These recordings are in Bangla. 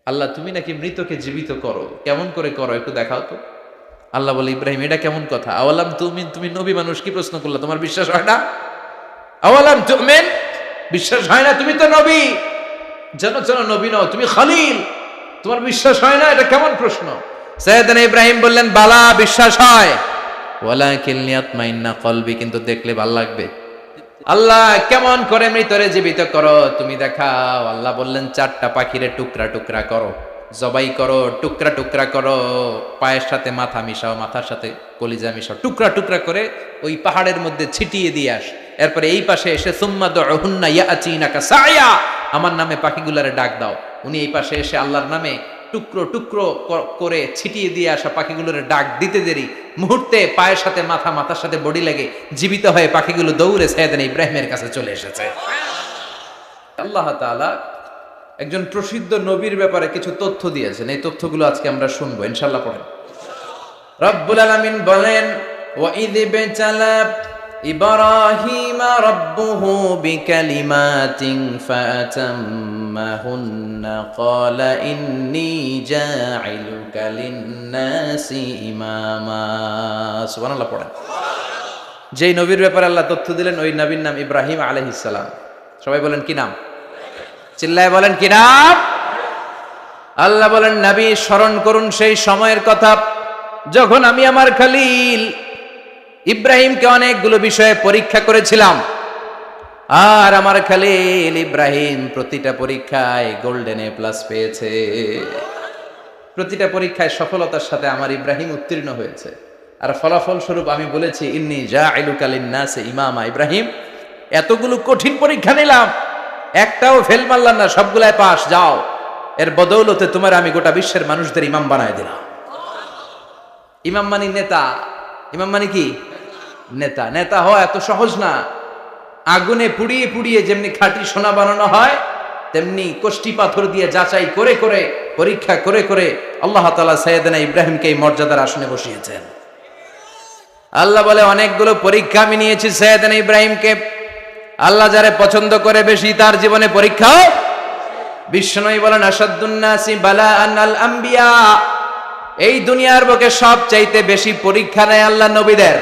আল্লাহ তুমি নাকি মৃতকে জীবিত করো, কেমন করে করো একটু দেখাও তো। আল্লাহ বলে, ইব্রাহিম এটা কেমন কথা? আওয়ালাম তুমিন, তুমি নবী মানুষ কি প্রশ্ন করলা? তোমার বিশ্বাস হয় না? আওয়ালাম তুমিন, বিশ্বাস হয় না? তুমি তো নবী, যেন যেন নবী নও, তুমি খলিল, তোমার বিশ্বাস হয় না? এটা কেমন প্রশ্ন? সাইয়েদনা ইব্রাহিম বললেন, বালা, বিশ্বাস হয়, ওয়ালাকিন লিয়াতমাইন্না কলবি, কিন্তু দেখলে ভালো লাগবে। আল্লাহ কেমন করে মৃতরে জীবিত করো তুমি দেখাও। আল্লাহ বললেন, চারটা পাখিরে টুকরা টুকরা করো, জবাই করো, টুকরা টুকরা করো, পায়ের সাথে মাথা মিশাও, মাথার সাথে কলিজা মিশাও, টুকরা টুকরা করে ওই পাহাড়ের মধ্যে ছিটিয়ে দিয়ে আস। এরপরে এই পাশে এসে সুম্মা দুহুন্না ইয়াতিনাকা সায়া, আমার নামে পাখিগুলারে ডাক দাও। উনি এই পাশে এসে আল্লাহর নামে টুকরো টুকরো করে ছিটিয়ে দিয়ে আসা পাখিগুলোর ডাক দিতে দেরি মুহূর্তে পায়ের সাথে মাথা, মাথার সাথে বডি লেগে জীবিত হয়ে পাখিগুলো দৌড়ে সাইয়েদনা ইব্রাহিমের কাছে চলে এসেছে। আল্লাহ তাআলা একজন প্রসিদ্ধ নবীর ব্যাপারে কিছু তথ্য দিয়েছেন, এই তথ্যগুলো আজকে আমরা শুনবো ইনশাআল্লাহ। পড়েন। রব্বুল আলামিন বলেন, ওয়া ইয বিতালা ইব্রাহিমা রাব্বুহু বিকালিমাতিন ফাতাম্মাহুন্না ক্বালা ইন্নী জাঈলুকা লিন-নাসি ইমামা। সুবহানাল্লাহ পড়েন। যেই নবীর ব্যাপারে আল্লাহ তথ্য দিলেন ওই নবীর নাম ইব্রাহিম আলাইহিস সালাম। সবাই বলেন কি নাম? চিল্লায় বলেন কি নাম? আল্লাহ বলেন, নবী স্মরণ করুন সেই সময়ের কথা যখন আমি আমার খলিল ইব্রাহিমকে অনেকগুলো বিষয়ে পরীক্ষা করেছিলাম, আর আমার খলিল ইব্রাহিম প্রতিটা পরীক্ষায় গোল্ডেন এ প্লাস পেয়েছে। প্রতিটা পরীক্ষায় সফলতার সাথে আমার ইব্রাহিম উত্তীর্ণ হয়েছে। আর ফলাফল স্বরূপ আমি বলেছি, ইন্নী জাঈলুকা লিন-নাসি ইমামা। ইব্রাহিম, এতগুলো কঠিন পরীক্ষা নিলাম, একটাও ফেল মারলাম না, সবগুলাই পাস, যাও। এর বদৌলতে তোমার আমি গোটা বিশ্বের মানুষদের ইমাম বানায় দিলাম। ইমাম মানে নেতা। ইমাম মানে কি? নেতা। নেতা হওয়া এত সহজ না। আগুনে পুড়িয়ে পুড়িয়ে যেমনি খাঁটি সোনা বানানো হয়, তেমনি কষ্টি পাথর দিয়ে যাচাই করে করে, পরীক্ষা করে করে আল্লাহ তাআলা সাইয়েদনা ইব্রাহিমকে এই মর্যাদার আসনে বসিয়েছেন। আল্লাহ বলে, অনেকগুলো পরীক্ষা আমি নিয়েছি সাইয়েদনা ইব্রাহিমকে। আল্লাহ যারে পছন্দ করে বেশি তার জীবনে পরীক্ষা। বিশ্বনবী বলেন, আশাদ্দুন নাসি বালাআন আল আম্বিয়া। এই দুনিয়ার বুকে সবচাইতে বেশি পরীক্ষা নেয় আল্লাহ নবীদের।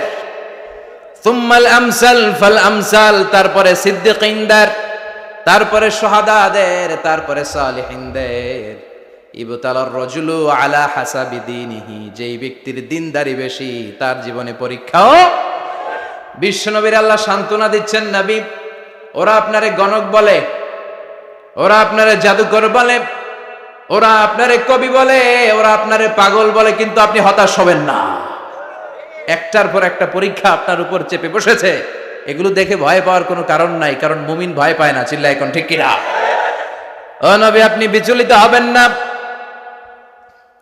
সুম্মাল আমসাল ফাল আমসাল, তারপরে সিদ্দিকিনদের, তারপরে শুহাদাদের, তারপরে সালিহিনদের। ইবতালার রাজুলু আলা হাসাবি দীনিহি, যেই ব্যক্তির দিনদারি বেশি তার জীবনে পরীক্ষাও। বিশ্বনবীর আল্লাহ সান্ত্বনা দিচ্ছেন, নবী ওরা আপনারে গণক বলে, ওরা আপনারে জাদুকর বলে, ওরা আপনারে কবি বলে, ওরা আপনারে পাগল বলে, কিন্তু আপনি হতাশ হবেন না। একটার পর একটা পরীক্ষা আপনার উপর চেপে বসেছে, এগুলো দেখে ভয় পাওয়ার কোনো কারণ নাই, কারণ মুমিন ভয় পায় না। চিল্লায় এখন ঠিক কিনা? ও নবী, আপনি বিচলিত হবেন না,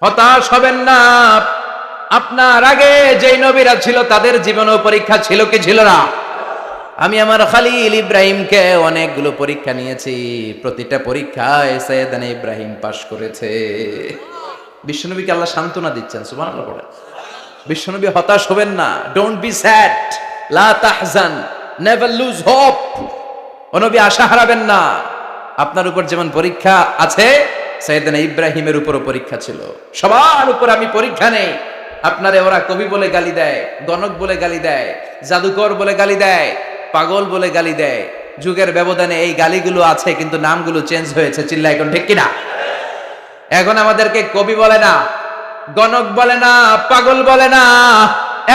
হতাশ হবেন না। আপনার আগে যেই নবীরা ছিল তাদের জীবনেও পরীক্ষা ছিল কি ছিল না? আমি আমার খলিল ইব্রাহিমকে অনেকগুলো পরীক্ষা নিয়েছি, প্রতিটা পরীক্ষায় সাইয়েদনা ইব্রাহিম পাশ করেছে। বিশ্বনবীকে আল্লাহ সান্ত্বনা দিচ্ছেন। সুবহানাল্লাহ পড়েন। বিশ্বনবী হতাশ হবেন না। ডোন্ট বি স্যাড, লা তাহজান, নেভার লুজ হোপ। ও নবী, আশা হারাবেন না। আপনার উপর যেমন পরীক্ষা আছে, সাইয়েদনা ইব্রাহিমের উপরও পরীক্ষা ছিল। সবার উপর আমি পরীক্ষা নেই। আপনারে ওরা কবি বলে গালি দেয়, গণক বলে গালি দেয়, জাদুকর বলে গালি দেয়, পাগল বলে গালি দেয়। যুগের ব্যবধানে এই গালিগুলো আছে, কিন্তু নামগুলো চেঞ্জ হয়েছে। চিল্লা এখন ঠিক কিনা? এখন আমাদেরকে কবি বলে না, গণক বলে না, পাগল বলে না,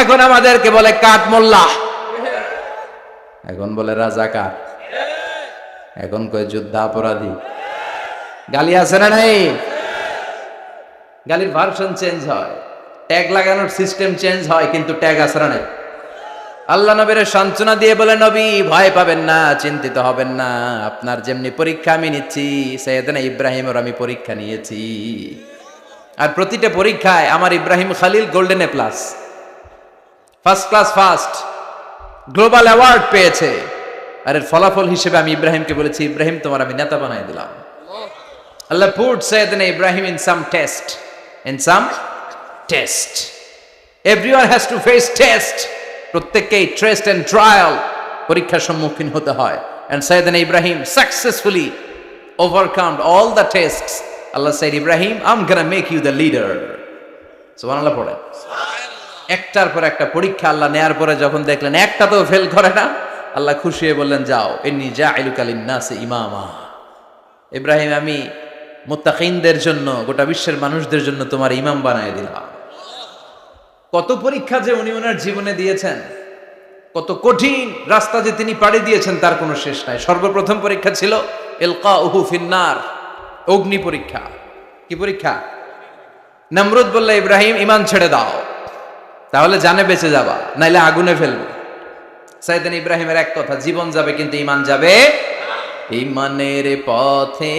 এখন আমাদেরকে বলে কাঠ মোল্লা, এখন বলে রাজাকার, এখন কয় যুদ্ধাপরাধী। গালি আছে না নাই? গালির ভার্সন চেঞ্জ হয়, ট্যাগ লাগানোর সিস্টেম চেঞ্জ হয়, কিন্তু ট্যাগ আছে না নাই? আল্লাহ নবীর সান্ত্বনা দিয়ে বলে, নবী ভয় পাবেন না, চিন্তিত হবেন না। আপনার যেমনি পরীক্ষা আমি নিচ্ছি, সাইয়েদনা ইব্রাহিমের আমি পরীক্ষা নিয়েছি। আর প্রতিটা পরীক্ষায় আমার Ibrahim Khalil golden A plus, first class first, global award পেয়েছে। আর এর ফলাফল হিসেবে আমি ইব্রাহিমকে বলেছি, ইব্রাহিম তোমার আমি নেতা বানাই দিলাম। Allah put Sayyidina Ibrahim in some test, in some test. Everyone has to face test. প্রত্যেককেই টেস্ট এন্ড ট্রায়াল, পরীক্ষার সম্মুখীন হতে হয়। And সাইয়েদনা Ibrahim successfully overcome all the tests Allah said, Ibrahim, I'm gonna make you the leader. সুবহানাল্লাহ পড়েন। একটার পর একটা পরীক্ষা আল্লাহ নেয়ার পরে যখন দেখলেন একটা তো ফেল করে না, আল্লাহ খুশি হয়ে বললেন, যাও, ইন্নী জাইলুকা লিন-নাসি ইমামা। ইব্রাহিম, আমি মুত্তাকিনদের জন্য, গোটা বিশ্বের মানুষদের জন্য তোমার ইমাম বানায় দিলাম। কত পরীক্ষা যে উনি ওনার জীবনে দিয়েছেন, কত কঠিন রাস্তা যে তিনি পাড়ি দিয়েছেন তার কোনো শেষ নাই। সর্বপ্রথম পরীক্ষা ছিল ইলকাউহু ফিন্নার, অগ্নি পরীক্ষা। কি পরীক্ষা? নমরুদ বলল, ইব্রাহিম ঈমান ছেড়ে দাও, তাহলে জানে বেঁচে যাবা, নাইলে আগুনে ফেলবে। সাইয়েদনা ইব্রাহিমের এক কথা, জীবন যাবে কিন্তু ঈমান যাবে। ঈমানের পথে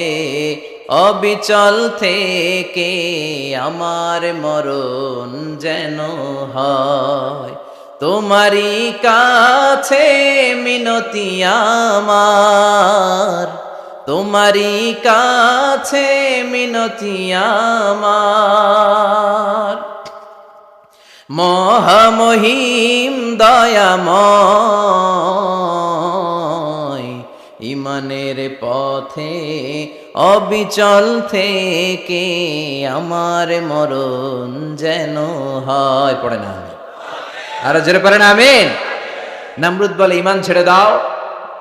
অবিচল থেকে আমার মরণ যেন হয়, তোমারই কাছে মিনতি আমার, তোমারই কাছে মিনতি আমার। মহামহিম দয়াময়, ঈমানের পথে অবিচল থেকে আমার মরণ যেন হয়। পড়ে না আমিন? আরো জোরে পড়েন আমিন। নমরুদ বলে, ঈমান ছেড়ে দাও,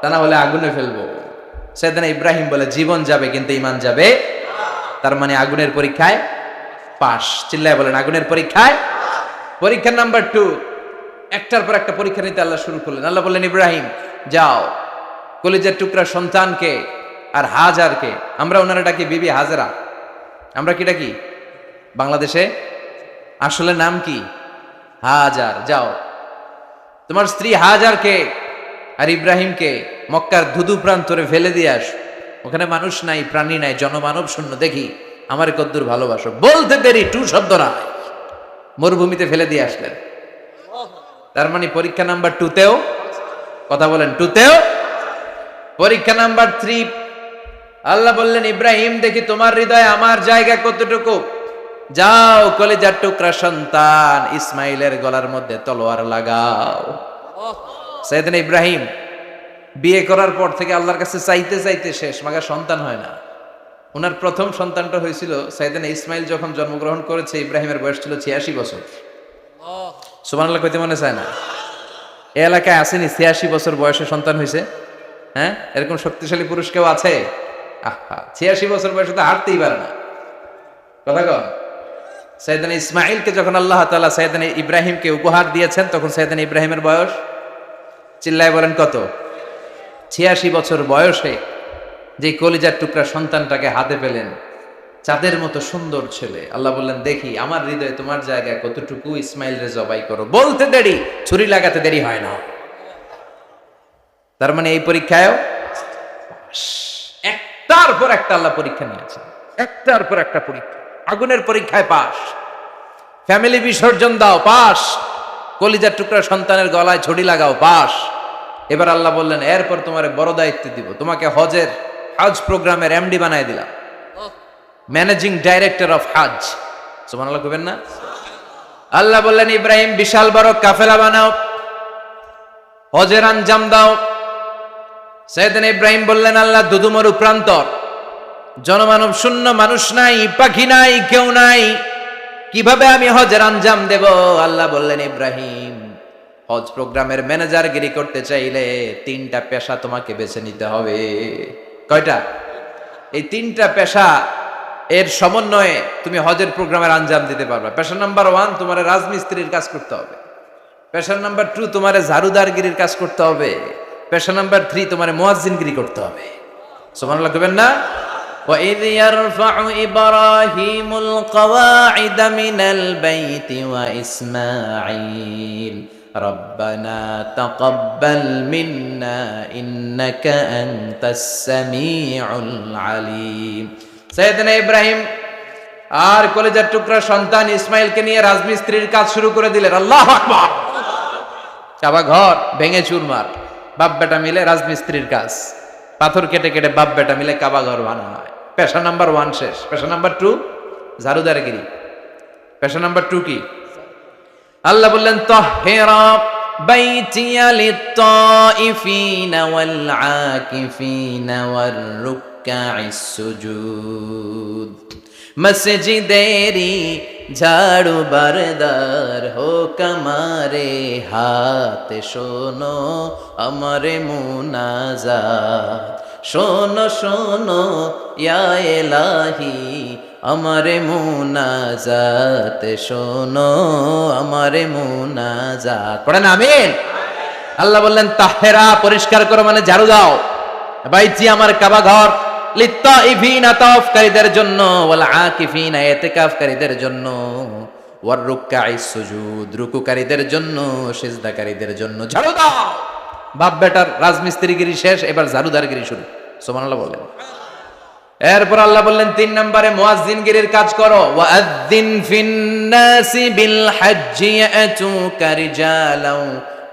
তা না হলে আগুনে ফেলবো। সাইয়েদনা ইব্রাহিম বলে, জীবন যাবে কিন্তু ঈমান যাবে। তার মানে আগুনের পরীক্ষায় পাস। চিল্লায় বলেন, আগুনের পরীক্ষায়। পরীক্ষা নাম্বার 2, একটার পর একটা পরীক্ষা নিতে আল্লাহ শুরু করলেন। আল্লাহ বললেন, ইব্রাহিম যাও, কলিজার টুকরা সন্তানকে আর হাজারকে, আমরা ওনারা ডাকি বিবি হাজরা, আমরা কি ডাকি বাংলাদেশে? আসলে নাম কি? হাজার। যাও, তোমার স্ত্রী হাজারকে আর ইব্রাহিমকে মক্কার ধুধু প্রান্তরে ফেলে দিয়ে আস। ওখানে মানুষ নাই, প্রাণী নাই, জনমানব শূন্য, দেখি আমার কদ্দুর ভালোবাসো। বলতে দেরি, টু শব্দ নাই, মরুভূমিতে ফেলে দিয়ে আসলেন। তার মানে পরীক্ষা নাম্বার 2তেও, কথা বলেন, 2তেও। পরীক্ষা নাম্বার 3, আল্লাহ বললেন, ইব্রাহিম দেখি তোমার হৃদয়ে আমার জায়গা কতটুকু, যাও কলিজার টুকরা সন্তান ইসমাইলের গলার মধ্যে তলোয়ার লাগাও। সাইয়েদনা ইব্রাহিম বিয়ে করার পর থেকে আল্লাহর কাছে চাইতে চাইতে শেষ, মাগার সন্তান হয় না। ওনার প্রথম সন্তানটা হয়েছিল সাইয়েদনা ইসমাইল যখন জন্মগ্রহণ করেছে, ইব্রাহিমের বয়স ছিল 86 বছর। সুবহানাল্লাহ কইতে মনে চায় না? এই এলাকায় আসেনি 86 বছর বয়সে সন্তান হয়েছে? হ্যাঁ, এরকম শক্তিশালী পুরুষ কেউ আছে? 86 বছর বয়সে তো হাঁটতেই পারে না। কথা কন। সাইয়েদনা ইসমাইলকে যখন আল্লাহ তাআলা সাইয়েদনা ইব্রাহিমকে উপহার দিয়েছেন, তখন সাইয়েদনা ইব্রাহিমের বয়স, চিল্লায় বলেন কত? 86 বছর বয়সে যে কলিজার টুকরা সন্তানটাকে হাতে পেলেন, চাঁদের মতো সুন্দর ছেলে। আল্লাহ বললেন, দেখি আমার হৃদয়ে তোমার জায়গায় কতটুকু, ইসমাইল রে জবাই করো। বলতে দেরি, ছুরি লাগাতে দেরি হয় না। তার মানে এই পরীক্ষায়ও একটার পর একটা আল্লাহ পরীক্ষা নিয়েছেন, একটার পর একটা পরীক্ষা। আগুনের পরীক্ষায় পাস, ফ্যামিলি বিসর্জন দাও, পাস, কলিজার টুকরা সন্তানের গলায় ছড়ি লাগাও, পাস। এবার আল্লাহ বললেন, এরপর তোমার বড় দায়িত্ব দিব, তোমাকে হজ প্রোগ্রামের এমডি বানায় দিলাম, ম্যানেজিং ডাইরেক্টর অফ হজ। সুবহানাল্লাহ কইবেন না? আল্লাহ বললেন, ইব্রাহিম বিশাল বড় কাফেলা বানাও, হজের আঞ্জাম দাও। সাইয়েদনা ইব্রাহিম বললেন, আল্লাহ দুদুমরু প্রান্তর, জনমানব শূন্য, মানুষ নাই, পাখি নাই, কেউ নাই, কিভাবে আমি হজের আঞ্জাম দেব? আল্লাহ বললেন, ইব্রাহিম হজ প্রোগ্রামের ম্যানেজারগিরি করতে চাইলে 3টা পেশা তোমাকে বেছে নিতে হবে। কয়টা? এই 3টা পেশা এর সমন্বয়ে তুমি হজের প্রোগ্রামের আঞ্জাম দিতে পারবে। পেশা নাম্বার 1, তোমার রাজমিস্ত্রির কাজ করতে হবে। পেশা নাম্বার 2, তোমার ঝাড়ুদারগিরির কাজ করতে হবে। পেশা নাম্বার 3, তোমার মুয়াজ্জিনগিরি করতে হবে। সুবহানাল্লাহ কইবেন না? وَإِذْ يَرْفَعُ إِبْرَاهِيمُ الْقَوَاعِدَ مِنَ الْبَيْتِ وَإِسْمَاعِيلُ رَبَّنَا تَقَبَّلْ مِنَّا إِنَّكَ أَنْتَ السَّمِيعُ الْعَلِيمُ। সাইয়েদনা ইব্রাহিম আর কলিজার টুকরা সন্তান ইসমাইলকে নিয়ে রাজমিস্ত্রির কাজ শুরু করে দিলেন। আল্লাহু আকবার। কাবা ঘর ভেঙে চুরমার, বাপ বেটা মিলে রাজমিস্ত্রির কাজ, পাথর কেটে কেটে বাপ বেটা মিলে কাবা ঘর বানানো হয়। পেশা নাম্বার 1 শেষ। পেশা নাম্বার 2 ঝাড়ুদারগিরি। পেশা নাম্বার 2 কি? আল্লাহ বললেন, তাহহিরা বাইতিয়া লিত-তাইফিনা ওয়াল আকিফিনা ওয়ার রুকআইস সুজুদ। মসজিদেরি ঝাড়ু বারদার হোক আমারে হাতে শোনো আমারে মুনাজাত শোনো শোনো ইয়া ইলাহি আমারে মুনাজাত শোনো আমারে মুনাজাত পড়েন আমিন। আল্লাহ বললেন তাহেরা পরিষ্কার করো মানে ঝাড়ু দাও বাইতি আমার কাবা ঘর লিত্তাইফিনা তাওয়াফকারীদের জন্য ওয়াল আকিফিনা ইতিকাফকারীদের জন্য ওয়ার রুকআইস সুজুদ রুকুকারীদের জন্য সিজদাকারীদের জন্য ঝাড়ু দাও। বাপ বেটার রাজমিস্ত্রিগিরি শেষ, এবার ঝাড়ুদারগিরি শুরু। সুবহানাল্লাহ বলেন। এরপর আল্লাহ বললেন ৩ নম্বরে মুয়াজ্জিনগিরির কাজ করো। ওয়াআযযিন ফিন-নাসি বিল হজ্জি ইয়াতুকা রিজালাও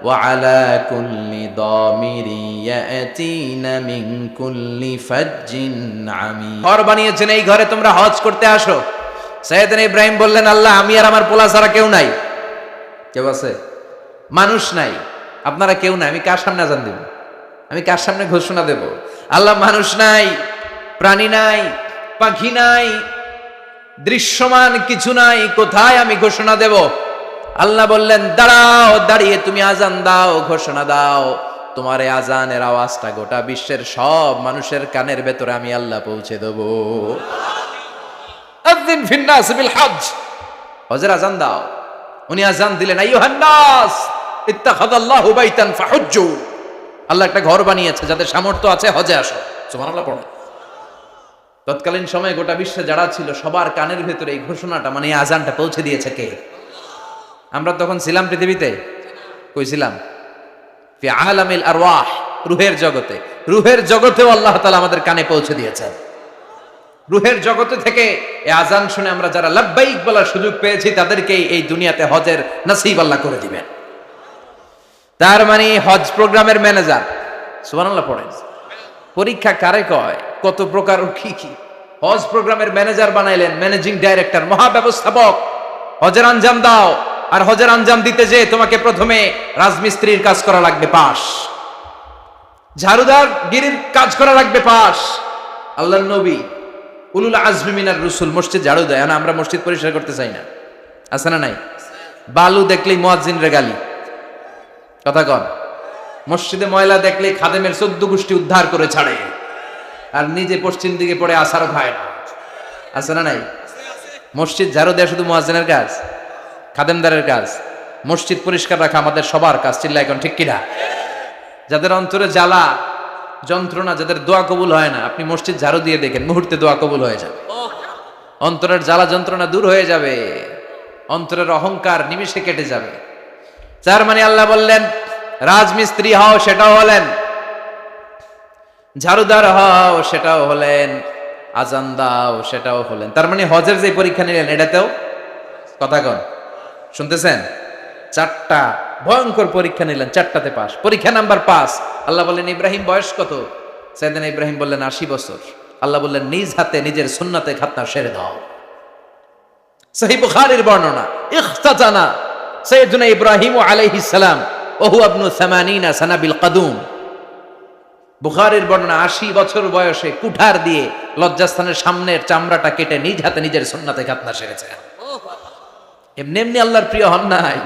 ওয়া আলা কুল্লি দামিরি ইয়াতিনা মিন কুল্লি ফাজ্জিন আমিক। ঘর বানিয়েছেন, এই ঘরে তোমরা হজ করতে আসো। সাইয়েদনা ইব্রাহিম বললেন আল্লাহ আমি আর আমার পোলা ছাড়া কেউ নাই। কেউ আছে? মানুষ নাই, আপনারা কেউ নাই, আমি কার সামনে আযান দেব? আমি কার সামনে ঘোষণা দেব? আল্লাহ মানুষ নাই, প্রাণী নাই, পাখি নাই, দৃশ্যমান কিছু নাই, কোথায় আমি ঘোষণা দেব? আল্লাহ বললেন দাঁড়াও, দাঁড়িয়ে তুমি আজান দাও, ঘোষণা দাও। তোমার এই আজানের আওয়াজটা গোটা বিশ্বের সব মানুষের কানের ভেতরে আমি আল্লাহ পৌঁছে দেব। আযিন ফিন নাস বিল হজ, হজের আজান দাও। উনি আজান দিলেন আইয়ুহান নাস ইত্তাখাযাল্লাহু বাইতান ফাহুজ্জু। আল্লাহ একটা ঘর বানিয়েছে, যাদের সামর্থ্য আছে হজে আসো। সুবহানাল্লাহ পড়ো। তৎকালীন সময়ে গোটা বিশ্বে যারা ছিল সবার কানের ভেতরে এই ঘোষণাটা মানে এই আজানটা পৌঁছে দিয়েছে কে? আমরা তখন ছিলাম পৃথিবীতে? কই ছিলাম? ফি আলামিল আরওয়াহ, রূহের জগতে। রূহের জগতেও আল্লাহ তাআলা আমাদের কানে পৌঁছে দিয়েছেন। রূহের জগতে থেকে এই আজান শুনে আমরা যারা লাব্বাইক বলার সুযোগ পেয়েছি তাদেরকে এই দুনিয়াতে হজের নসিব আল্লাহ করে দিবেন। তার মানে হজ প্রোগ্রামের ম্যানেজার। সুবহানাল্লাহ পড়েন। পরীক্ষা কারে কয়? কত প্রকার ও কি কি। হজ প্রোগ্রামের ম্যানেজার বানাইলেন, ম্যানেজিং ডাইরেক্টর, মহাব্যবস্থাপক। হজের আঞ্জাম দাও, আর হজের আঞ্জাম দিতে যে তোমাকে প্রথমে রাজমিস্ত্রির কাজ করা লাগবে পাস, ঝাড়ুদার গিরির কাজ করা লাগবে পাস। আল্লাহর নবী উলুল আজমি মিনার রসুল মসজিদ ঝাড়ু দেয়, না আমরা মসজিদ পরিষ্কার করতে চাই না, আছে না নাই? বালু দেখলেই মুয়াজ্জিনরে গালি, কথা কন। মসজিদে ময়লা দেখলেই খাদেমের 14 গোষ্ঠী উদ্ধার করে ছাড়ে, আর নিজে পশ্চিম দিকে পড়ে আসারও খায় না, আছে না নাই? মসজিদ ঝাড়ু দেয়া শুধু মুয়াজ্জিনের কাজ? খাদেমদারের কাজ? মসজিদ পরিষ্কার রাখা আমাদের সবার কাজ। চিল্লা এখন ঠিক কিনা? যাদের অন্তরে জ্বালা যন্ত্রণা, যাদের দোয়া কবুল হয় না, আপনি মসজিদ ঝাড়ু দিয়ে দেখেন মুহূর্তে দোয়া কবুল হয়ে যাবে। অন্তরের জ্বালা যন্ত্রণা দূর হয়ে যাবে, অন্তরের অহংকার নিমিষে কেটে যাবে। তার মানে আল্লাহ বললেন রাজমিস্ত্রি হও, সেটাও হলেন, ঝাড়ুদার হও, সেটাও হলেন, আজান দাও, সেটাও হলেন। তার মানে হজের যে পরীক্ষা নিলেন এটাতেও, কথা কন, শুনতেছেন? 4টা ভয়ঙ্কর পরীক্ষা নিলেন, 4টাতে পাস। পরীক্ষা নাম্বার 5। আল্লাহ বললেন ইব্রাহিম বয়স কত? সাইয়েদনা ইব্রাহিম বললেন 80 বছর। আল্লাহ বললেন নিজ হাতে নিজের সুন্নাতে খাতনা সেরে দাও। সহিহ বুখারীর বর্ণনা, ইখতাতানা সাইয়েদনা ইব্রাহিম আলাইহিস সালাম ওয়া হুয়া ইবনু 80 সানা বিল কাদুম। বুখারীর বর্ণনা 80 বছর বয়সে কুঠার দিয়ে লজ্জাস্থানের সামনের চামড়াটা কেটে নিজ হাতে নিজের সুন্নাতে খাতনা সেরেছেন। এমনি এমনি আল্লাহর প্রিয় হন নাই,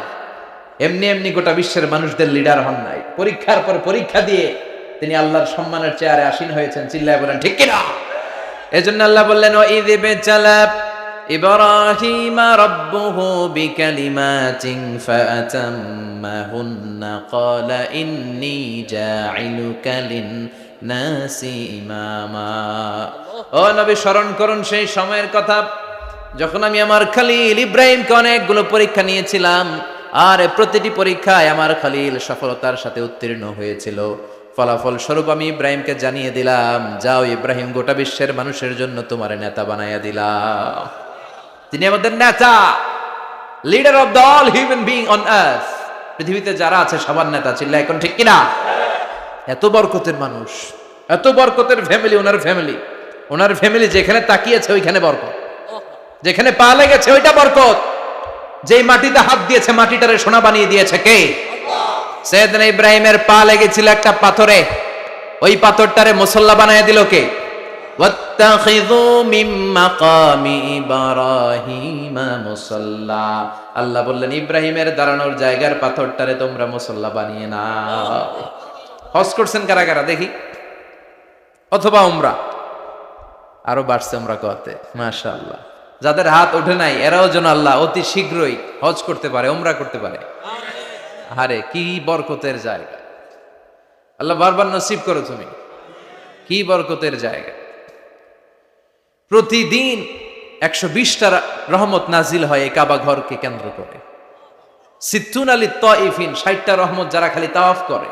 এমনি এমনি গোটা বিশ্বের মানুষদের লিডার হন নাই। পরীক্ষার পর পরীক্ষা দিয়ে তিনি আল্লাহর সম্মানের চেয়ারে আসীন হয়েছেন। চিল্লায় বলেন ঠিক কিনা? এজন্য আল্লাহ বললেন ওয়াইয ইবতালা ইব্রাহিমা রাব্বুহু বিকালিমাতিন ফাআতাম্মাহুন্না ক্বালা ইন্নী জাঈলুকা লিন-নাসি ইমামা। ও নবী, স্মরণ করুন সেই সময়ের কথা যখন আমি আমার খলিল ইব্রাহিমকে অনেকগুলো পরীক্ষা নিয়েছিলাম, আর প্রতিটি পরীক্ষায় আমার খলিল সফলতার সাথে উত্তীর্ণ হয়েছিল। ফলাফল স্বরূপ আমি ইব্রাহিমকে জানিয়ে দিলাম, যাও ইব্রাহিম, গোটা বিশ্বের মানুষের জন্য তোমার নেতা বানাইয়া দিলাম। তিনি আমাদের নেতা, leader of the all human being on earth. পৃথিবীতে যারা আছে সবার নেতা। চিল্লা এখন ঠিক কিনা? এত বরকতের মানুষ, এত বরকতের ফ্যামিলি, ওনার ফ্যামিলি যেখানে তাকিয়েছে ওইখানে বরকত, যেখানে পা লেগেছে ওইটা বরকত। যেই মাটিতে হাত দিয়েছে মাটিটারে সোনা বানিয়ে দিয়েছে কে? সাইয়েদনা ইব্রাহিমের পা লেগেছিল একটা পাথরে, ওই পাথরটারে মুসল্লা বানিয়ে দিল কে? ওয়াত্তাখিযু মিন মাকামি ইব্রাহিমা মুসাল্লা। আল্লাহ বললেন ইব্রাহিমের দাঁড়ানোর জায়গার পাথরটারে তোমরা মুসাল্লা বানিয়ে নাও। হজ করছেন কারা কারা দেখি, অথবা উমরা? আরো বাড়ছে উমরা করতে, মাশাআল্লাহ। যাদের হাত ওঠে নাই এরাও যেন আল্লাহ অতি শীঘ্রই হজ করতে পারে, উমরা করতে পারে। আরে কি বরকতের জায়গা, আল্লাহ বারবার নসিব করো তুমি, কি বরকতের জায়গা। প্রতিদিন 120টা রহমত নাজিল হয় এই কাবা ঘরকে কেন্দ্র করে। সিত্তুন আলী তাইফিন, 60টা রহমত যারা খালি তাওয়াফ করে।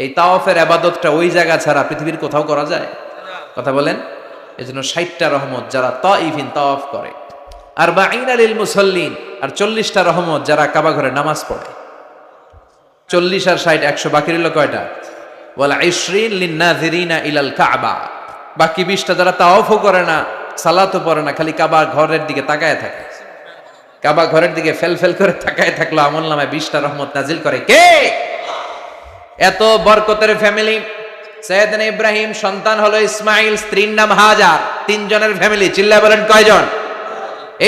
এই তাওয়াফের ইবাদতটা ওই জায়গা ছাড়া পৃথিবীর কোথাও করা যায়? কথা বলেন। এজন্য 60টা রহমত যারা তাইফিন তাওয়াফ করে, আর 40 লিল মুসাল্লিন, আর 40টা রহমত যারা কাবা ঘরে নামাজ পড়ে। 40 আর 60 100, বাকি রইল কয়টা? ওয়াল 20 লিন নাযিরিনা ইলাল কাবা। বাকি 20টা যারা তাওয়াফও করে না, সালাতও পড়ে না, খালি কাবা ঘরের দিকে তাকায় থাকে। কাবা ঘরের দিকে ফেল করে তাকায় থাকলো, আমলনামায় 20টা রহমত নাজিল করে কে? এত বরকতের ফ্যামিলি। সাইয়েদনা ইব্রাহিম সন্তান হলো ইসমাইল, স্ত্রীর নাম হাজার। 3 জনের ফ্যামিলি, চিল্লায় বলেন কয়জন?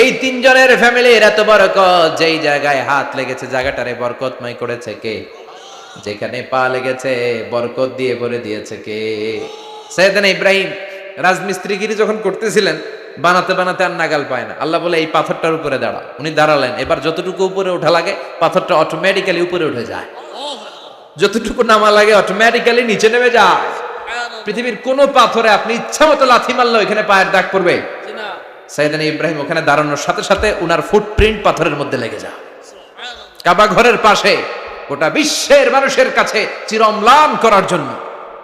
এই 3 জনের ফ্যামিলির এত বরকত, যেই জায়গায় হাত লেগেছে জায়গাটারে বরকতময় করেছে কে? যেখানে পা লেগেছে বরকত দিয়ে ভরে দিয়েছে কে? সাইয়েদনা ইব্রাহিম রাজমিস্ত্রিগিরি যখন করতেছিলেন, বানাতে বানাতে আর নাগাল পায় না। আল্লাহ বলে এই পাথরটার উপরে দাঁড়া। উনি দাঁড়ালেন, এবার যতটুকু উপরে ওঠা লাগে পাথরটা অটোমেটিক্যালি উপরে উঠে যায়, যতটুকু নামা লাগে অটোমেটিক্যালি নিচে নেমে যায়। পৃথিবীর কোন পাথরে আপনি ইচ্ছা মতো লাথি মারলে এখানে পায়ের দাগ পড়বে? সাইয়েদনা ইব্রাহিম ওখানে দাঁড়ানোর সাথে সাথে উনার ফুটপ্রিন্ট পাথরের মধ্যে লেগে যায়। কাবা ঘরের পাশে গোটা বিশ্বের মানুষের কাছে চিরম্লান করার জন্য,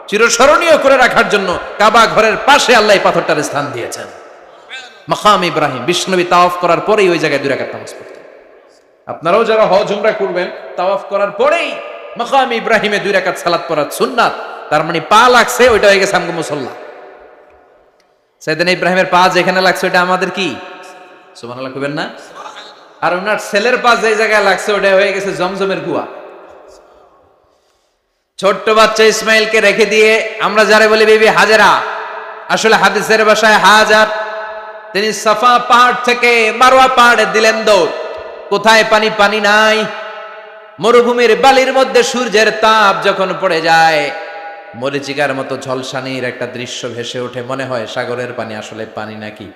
চিরস্মরণীয় করে রাখার জন্য কাবা ঘরের পাশে আল্লাহ এই পাথরটার স্থান দিয়েছেন। মাকাম ইব্রাহিম, বিশ্বনবী তাওয়াফ করার পরেই ওই জায়গায় 2 রাকাত নামাজ পড়তেন। আপনারাও যারা হজ উমরা করবেন, তাওয়াফ করার পরেই মাকাম ইব্রাহিমে 2 রাকাত সালাত পড়া সুন্নাত। তার মানে পা লাগছে, ওইটা হয়ে গেছে আমগো মুসাল্লা। সাইয়েদনা ইব্রাহিমের পা যেখানে লাগছে ওইটা আমাদের কি? সুবহানাল্লাহ কইবেন না? আর ওনার ছেলের পা যে জায়গায় লাগছে ওটা হয়ে গেছে জমজমের কুয়া। ছোট্ট বাচ্চা ইসমাইলকে রেখে দিয়ে আমরা যারা বলি বিবি হাজেরা, আসলে হাদিসের ভাষায় হাজার, তিনি সাফা পাহাড় থেকে মারওয়া পাহাড়ে দিলেন দৌড়। কোথায় পানি? পানি নাই। মরুভূমির বালির মধ্যে সূর্যের তাপ যখন পড়ে যায়, মরিচিকার মতো ঝলসানির একটা দৃশ্য ভেসে ওঠে, মনে হয় সাগরের পানি, আসলে পানি নাকি।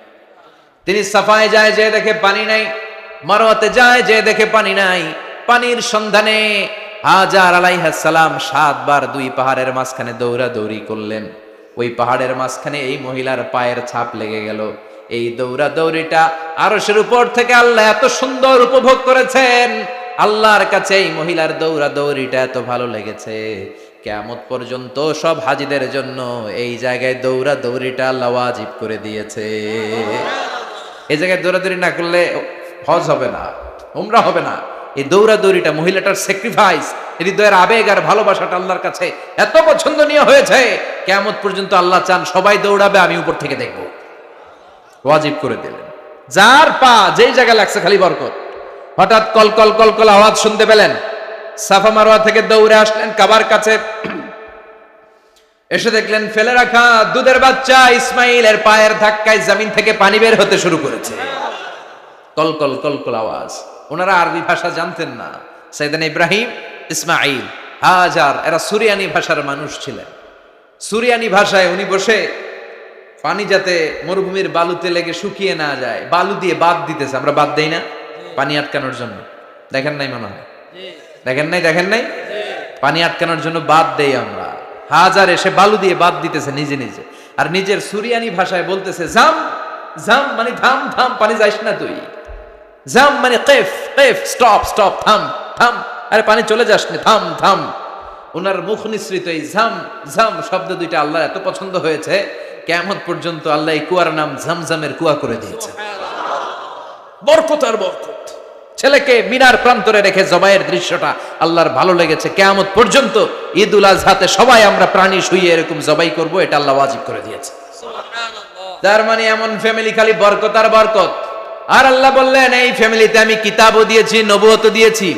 তিনি সাফায় যায়, যে দেখে পানি নাই। মারওয়াতে যায়, যে দেখে পানি নাই। পানির সন্ধানে হাজার আলাইহিস সালাম 7 বার 2 পাহাড়ের মাঝখানে দৌড়াদৌড়ি করলেন। ওই পাহাড়ের মাঝখানে এই মহিলার পায়ের ছাপ লেগে গেল। এই দৌড়াদৌড়িটা আরশের উপর থেকে আল্লাহ এত সুন্দর উপভোগ করেছেন। আল্লাহর কাছে এই মহিলার দৌড়াদৌড়িটা এত ভালো লেগেছে, কিয়ামত পর্যন্ত সব হাজীদের জন্য এই জায়গায় দৌড়াদৌড়িটা আল্লাহ ওয়াজিব করে দিয়েছে। এই জায়গায় দৌড়াদৌড়ি না করলে হজ হবে না, উমরা হবে না। এই দৌড়াদৌড়িটা, মহিলাটার স্যাক্রিফাইস, হৃদয়ের আবেগ আর ভালোবাসাটা আল্লাহর কাছে এত পছন্দনীয় হয়েছে, কিয়ামত পর্যন্ত আল্লাহ চান সবাই দৌড়াবে, আমি উপর থেকে দেখব। ওয়াজিব করে দিলেন। যার পা যেই জায়গায় লাগছে খালি বরকত। হঠাৎ কলকল কলকল আওয়াজ শুনতে পেলেন, সাফা মারওয়া থেকে দৌড়ে আসলেন কাবার কাছে। এসে দেখলেন ফেলে রাখা দুধের বাচ্চা ইসমাইলের পায়ের ধাক্কায় জমিন থেকে পানি বের হতে শুরু করেছে। কলকল কলকল আওয়াজ। ওনারা আরবি ভাষা জানতেন না। সাইয়েদনা ইব্রাহিম, ইসমাইল, হাজার এরা সুরিয়ানি ভাষার মানুষ ছিলেন। সুরিয়ানি ভাষায় উনি বসে পানি যাতে মরুভূমির বালুতে লেগে শুকিয়ে না যায়, বালু দিয়ে বাদ দিতেছে। আমরা বাদ দেই না পানি আটকানোর জন্য? দেখেন নাই মনে হয়? দেখেন নাই? পানি আটকানোর জন্য বাদ দেই আমরা। হাজার এসে বালু দিয়ে বাদ দিতেছে নিজে নিজে, আর নিজের সুরিয়ানি ভাষায় বলতেছে জাম জাম, মানে থাম থাম, পানি যাইস না তুই। জাম মানে কেফ কেফ, স্টপ স্টপ, থাম থাম, আরে পানি চলে যাস না, থাম থাম। ওনার মুখ নিঃসৃত এই জাম জাম শব্দ দুইটা আল্লাহ এত পছন্দ হয়েছে, কিয়ামত পর্যন্ত আল্লাহ এই কুয়ার নাম জামজামের কুয়া করে দিয়েছে। বরকত আর বরকত। ছেলেকে মিনার প্রান্তরে রেখে জবাইয়ের দৃশ্যটা আল্লাহর ভালো লেগেছে। কিয়ামত পর্যন্ত ঈদুল আজহাতে সবাই আমরা প্রাণী শুইয়ে এরকম জবাই করব, এটা আল্লাহ ওয়াজিব করে দিয়েছে। তার মানে এমন ফ্যামিলি খালি বরকত আর বরকত। আর আল্লাহ বললেন এই ফ্যামিলিতে আমি কিতাবও দিয়েছি, নবুয়তও দিয়েছি।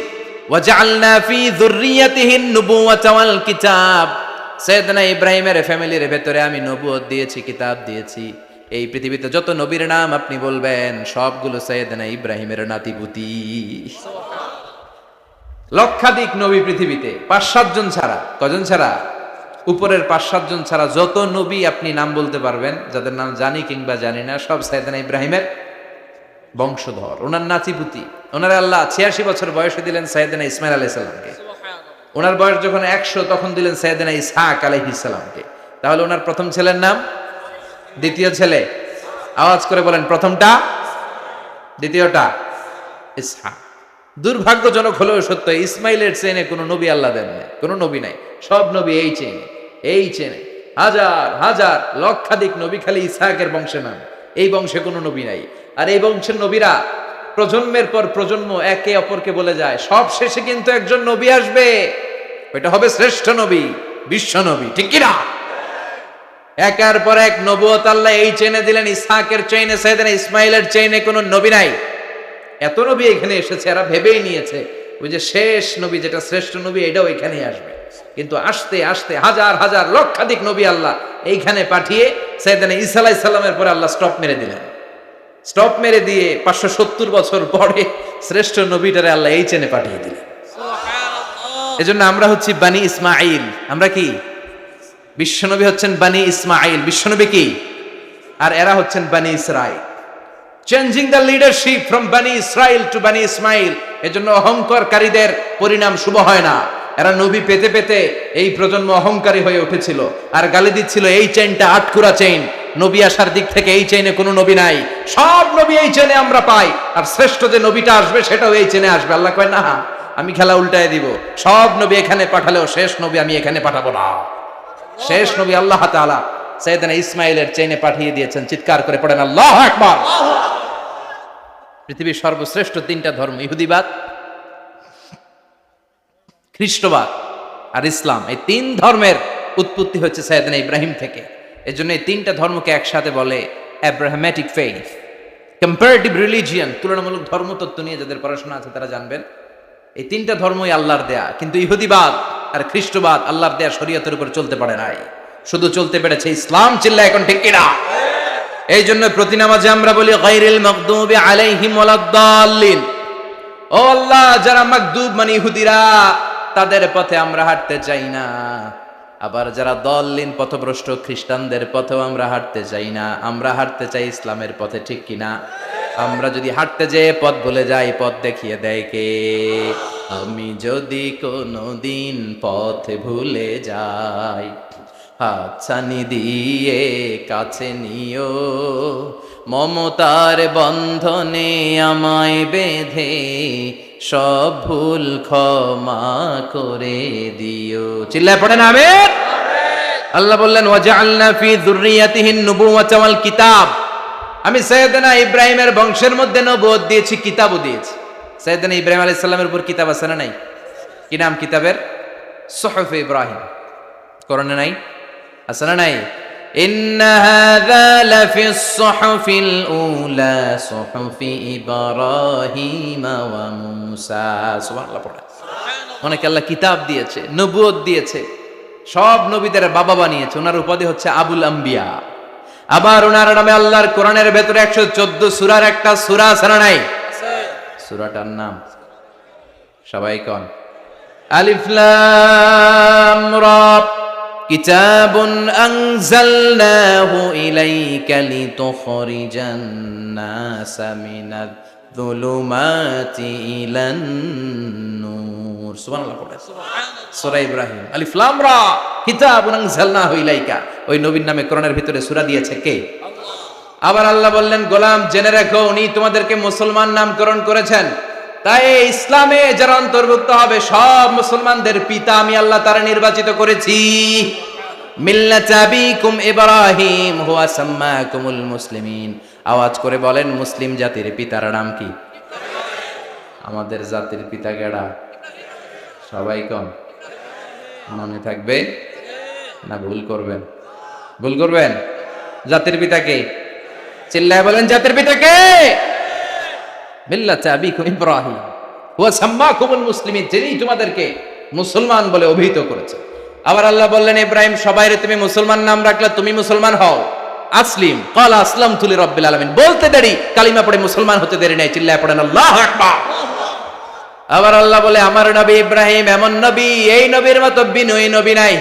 ওয়াজআলনা ফি যুররিয়াতিহিন নুবুওয়াতা ওয়াল কিতাব। সাইয়েদনা ইব্রাহিমের ফ্যামিলির ভেতরে আমি নবুয়ত দিয়েছি, কিতাব দিয়েছি। এই পৃথিবীতে যত নবীর নাম আপনি বলবেন সবগুলো সাইয়েদনা ইব্রাহিমের নাতিপুতি। লক্ষাধিক নবী পৃথিবীতে, 5-7 জন ছাড়া। কজন ছাড়া? উপরের 5-7 জন ছাড়া যত নবী আপনি নাম বলতে পারবেন, যাদের নাম জানি কিংবা জানি না, সব সাইয়েদনা ইব্রাহিমের বংশধর, ওনার নাতিপুতি। ওনারা আল্লাহ 86 বছর বয়সে দিলেন সাইয়েদনা ইসমাইল আলাইহিস সালামকে। ওনার বয়স যখন 100 তখন দিলেন সাইয়েদনা ইসহাক আলাইহিস সালামকে। তাহলে ওনার প্রথম ছেলের নাম, দ্বিতীয় ছেলে, আওয়াজ করে বলেন, প্রথমটা, দ্বিতীয়টা ইসহাক। দুর্ভাগ্যজনক হলেও সত্য, ইসমাইলের চেনে কোনো নবী আল্লাহ দেন নাই, কোনো নবী নাই। সব নবী এই চেনে, এই চেনে। হাজার হাজার লক্ষাধিক নবী খালি ইসহাকের বংশে নাম, এই বংশে কোনো নবী নাই। আর এই বংশের নবীরা প্রজন্মের পর প্রজন্ম একে অপরকে বলে যায়, সব শেষে কিন্তু একজন নবী আসবে, ওইটা হবে শ্রেষ্ঠ নবী, বিশ্ব নবী, ঠিক কিনা? একের পর এক নবুয়ত আল্লাহ এই চেনে দিলেন। ইসহাকের চেইনে, সাইয়েদনা ইসমাইলের চেইনে কোনো নবী নাই। এত নবী এখানে এসেছে, এরা ভেবেই নিয়েছে ওই যে শেষ নবী, যেটা শ্রেষ্ঠ নবী, এটাও এখানেই আসবে। কিন্তু আস্তে আস্তে হাজার হাজার লক্ষাধিক নবী আল্লাহ এইখানে পাঠিয়ে সাইয়েদনা ঈসা আলাইহিস সালামের পরে আল্লাহ স্টপ মেরে দিলেন। স্টপ মেরে দিয়ে 570 বছর পরে শ্রেষ্ঠ নবীটারে আল্লাহ এই চেনে পাঠিয়ে দিলেন। এজন্য আমরা হচ্ছি বানি ইসমাইল। আমরা কি? বিশ্বনবী হচ্ছেন বানি ইসমাইল, বিশ্বনবী কি? আর এরা হচ্ছেন বানি Israil. Changing the leadership from বানি ইসরাইল টু বানি ইসমাইল। এজন্য অহংকারকারীদের পরিণাম শুভ হয় না। এরা নবী পেতে পেতে এই প্রজন্ম অহংকারী হয়ে উঠেছিল আর গালি দিচ্ছিল, এই চেইনটা আটকুরা চেইন, নবী আসার দিক থেকে এই চেইনে কোনো নবী নাই, সব নবী এই চেইনে আমরা পাই, আর শ্রেষ্ঠ যে নবীটা আসবে সেটাও এই চেইনে আসবে। আল্লাহ কয়, না, আমি খেলা উল্টায় দিব, সব নবী এখানে পাঠালেও শেষ নবী আমি এখানে পাঠাবো না। শেষ নবী আল্লাহ তাআলা সাইয়েদনা ইসমাইলের চেইনে পাঠিয়ে দিয়েছেন। চিৎকার করে পড়েন আল্লাহু আকবার। পৃথিবীর সর্বশ্রেষ্ঠ 3টা ধর্ম, ইহুদিবাদ, খ্রিস্টবাদ আর ইসলাম, এই 3 ধর্মের উৎপত্তি হচ্ছে সাইয়েদনা ইব্রাহিম থেকে। এই জন্য এই 3টা ধর্মকে একসাথে বলে অ্যাব্রাহামেটিক ফেইথ, কম্পারেটিভ রিলিজিয়ন। তুলনামূলক ধর্মতত্ত্ব নিয়ে যাদের পড়াশোনা আছে তারা জানবেন এই 3টা ধর্মই আল্লাহর দেয়া। কিন্তু ইহুদিবাদ আর খ্রিস্টবাদ আল্লাহর দেয়া শরীয়তের উপর চলতে পারে নাই, শুধু চলতে পেরেছে ইসলাম। চিল্লা এখন ঠিক কিনা? এই জন্য প্রতি নামাজে আমরা বলি গায়রিল মাগদুবি আলাইহিম ওয়ালাদ-দাল্লিন। ও আল্লাহ, যারা মাগদুব মানে ইহুদিরা, তাদের পথে আমরা হাঁটতে চাই না। আবার যারা দল্লিন পথভ্রষ্ট খ্রিস্টানদের পথেও আমরা হাঁটতে চাই না। আমরা হাঁটতে চাই ইসলামের পথে, ঠিক কিনা? আমরা যদি হাঁটতে যেয়ে পথ ভুলে যাই, পথ দেখিয়ে দেয় কে? আমি যদি কোনোদিন পথ ভুলে যাই, হাতছানি দিয়ে কাছে নিও, মমতার বন্ধনে আমায় বেঁধে সব ভুল ক্ষমা করে দিও। চিল্লায় পড়েন আমিন। আল্লাহ বললেন, ওয়াজআলনা ফি যুররিয়াতিহিন নুবুওয়াতা ওয়াল কিতাব। আমি সাইয়েদনা ইব্রাহিমের বংশের মধ্যে নবুয়ত দিয়েছি, কিতাবও দিয়েছি। সাইয়েদনা ইব্রাহিম আলাইহিস সালামের উপর কিতাব আছে না নাই? কি নাম কিতাবের? সুহুফ ইব্রাহিম। কোরআনে নাই? আছে না নাই? ইন্না হাযা লাফিস সুহুফিল উলা সুহুফি ইব্রাহিম ওয়া মূসা। সুবহানাল্লাহ পড়ে। অনেকে আল্লাহ কিতাব দিয়েছে, নবুয়ত দিয়েছে, সব নবীদের বাবা বানিয়েছে। ওনার উপাধি হচ্ছে আবুল আম্বিয়া। আবার ওনার নামে আল্লাহর কোরআনের ভেতরে 114 সূরার একটা সূরা আছে না নাই? সূরাটার নাম সবাই কোন? আলিফ লাম রা। কিতাবুন আনজালনাহু ইলাইকা লিতুখরিজান নাসা মিনাজ যুলুমাতি ইলান নূর। সুবহানাল্লাহ পড়ে। সূরা ইব্রাহিম, আলিফ লাম রা, কিতাবুন আনজালনাহু ইলাইকা। ওই নবীর নামে কোরআনের ভিতরে সূরা দিয়েছে কে? আল্লাহ। আবার আল্লাহ বললেন, গোলাম জেনে রাখো, উনি তোমাদেরকে মুসলমান নামকরণ করেছেন। তাই ইসলামে যারা অন্তর্ভুক্ত হবে সব মুসলমানদের পিতা আমি আল্লাহ তারা নির্বাচিত করেছি। মিল্লাতা আবিকুম ইব্রাহিম হুয়া সাম্মাকুমুল মুসলিমিন। আওয়াজ করে বলেন, মুসলিম জাতির পিতার নাম কি? আমাদের জাতির পিতা কেডা? সবাই কোন? মনে থাকবে না ভুল করবেন? ভুল করবেন? জাতির পিতা কে? চিল্লায় বলেন, জাতির পিতা কে? মিল্লাতা আবিকুম ইব্রাহিম হুয়া সাম্মাকুমুল মুসলিমিন, যিনি তোমাদেরকে মুসলমান বলে অভিহিত করেছে। আবার আল্লাহ বললেন ইব্রাহিম সবাইরে তুমি মুসলমান নাম রাখলে, তুমি মুসলমান হও। আসলিম ক্বালা আসলামতু লিরাব্বিল আলামিন, বলতে দেরি, কালিমা পড়ে মুসলমান হতে দেরি নাই, চিল্লায় পড়েন আল্লাহু আকবার। আবার আল্লাহ বলে আমার নবী ইব্রাহিম এমন নবী, এই নবীর মতো বিনয়ী নবী নাই।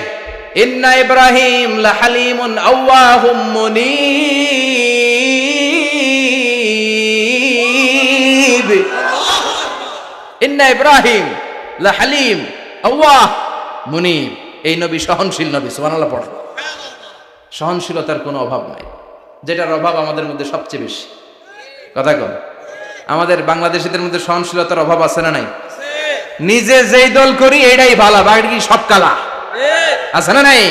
ইন্না ইব্রাহিম লাহালিমুন আওয়াহুম মুনীব। ইন্না ইব্রাহিম লাহালিম আওয়াহ মুনীব, এই নবী সহনশীল নবী। সুবহানাল্লাহ পড়ে। সহনশীলতার কোনো অভাব নাই, যেটার অভাব আমাদের মধ্যে সবচেয়ে বেশি। কথা কম, আমাদের বাংলাদেশিদের মধ্যে সহনশীলতার অভাব আছে না নাই? নিজে যেই দল করি এটাই ভালো, বাকি সব কালা, আছে না নাই?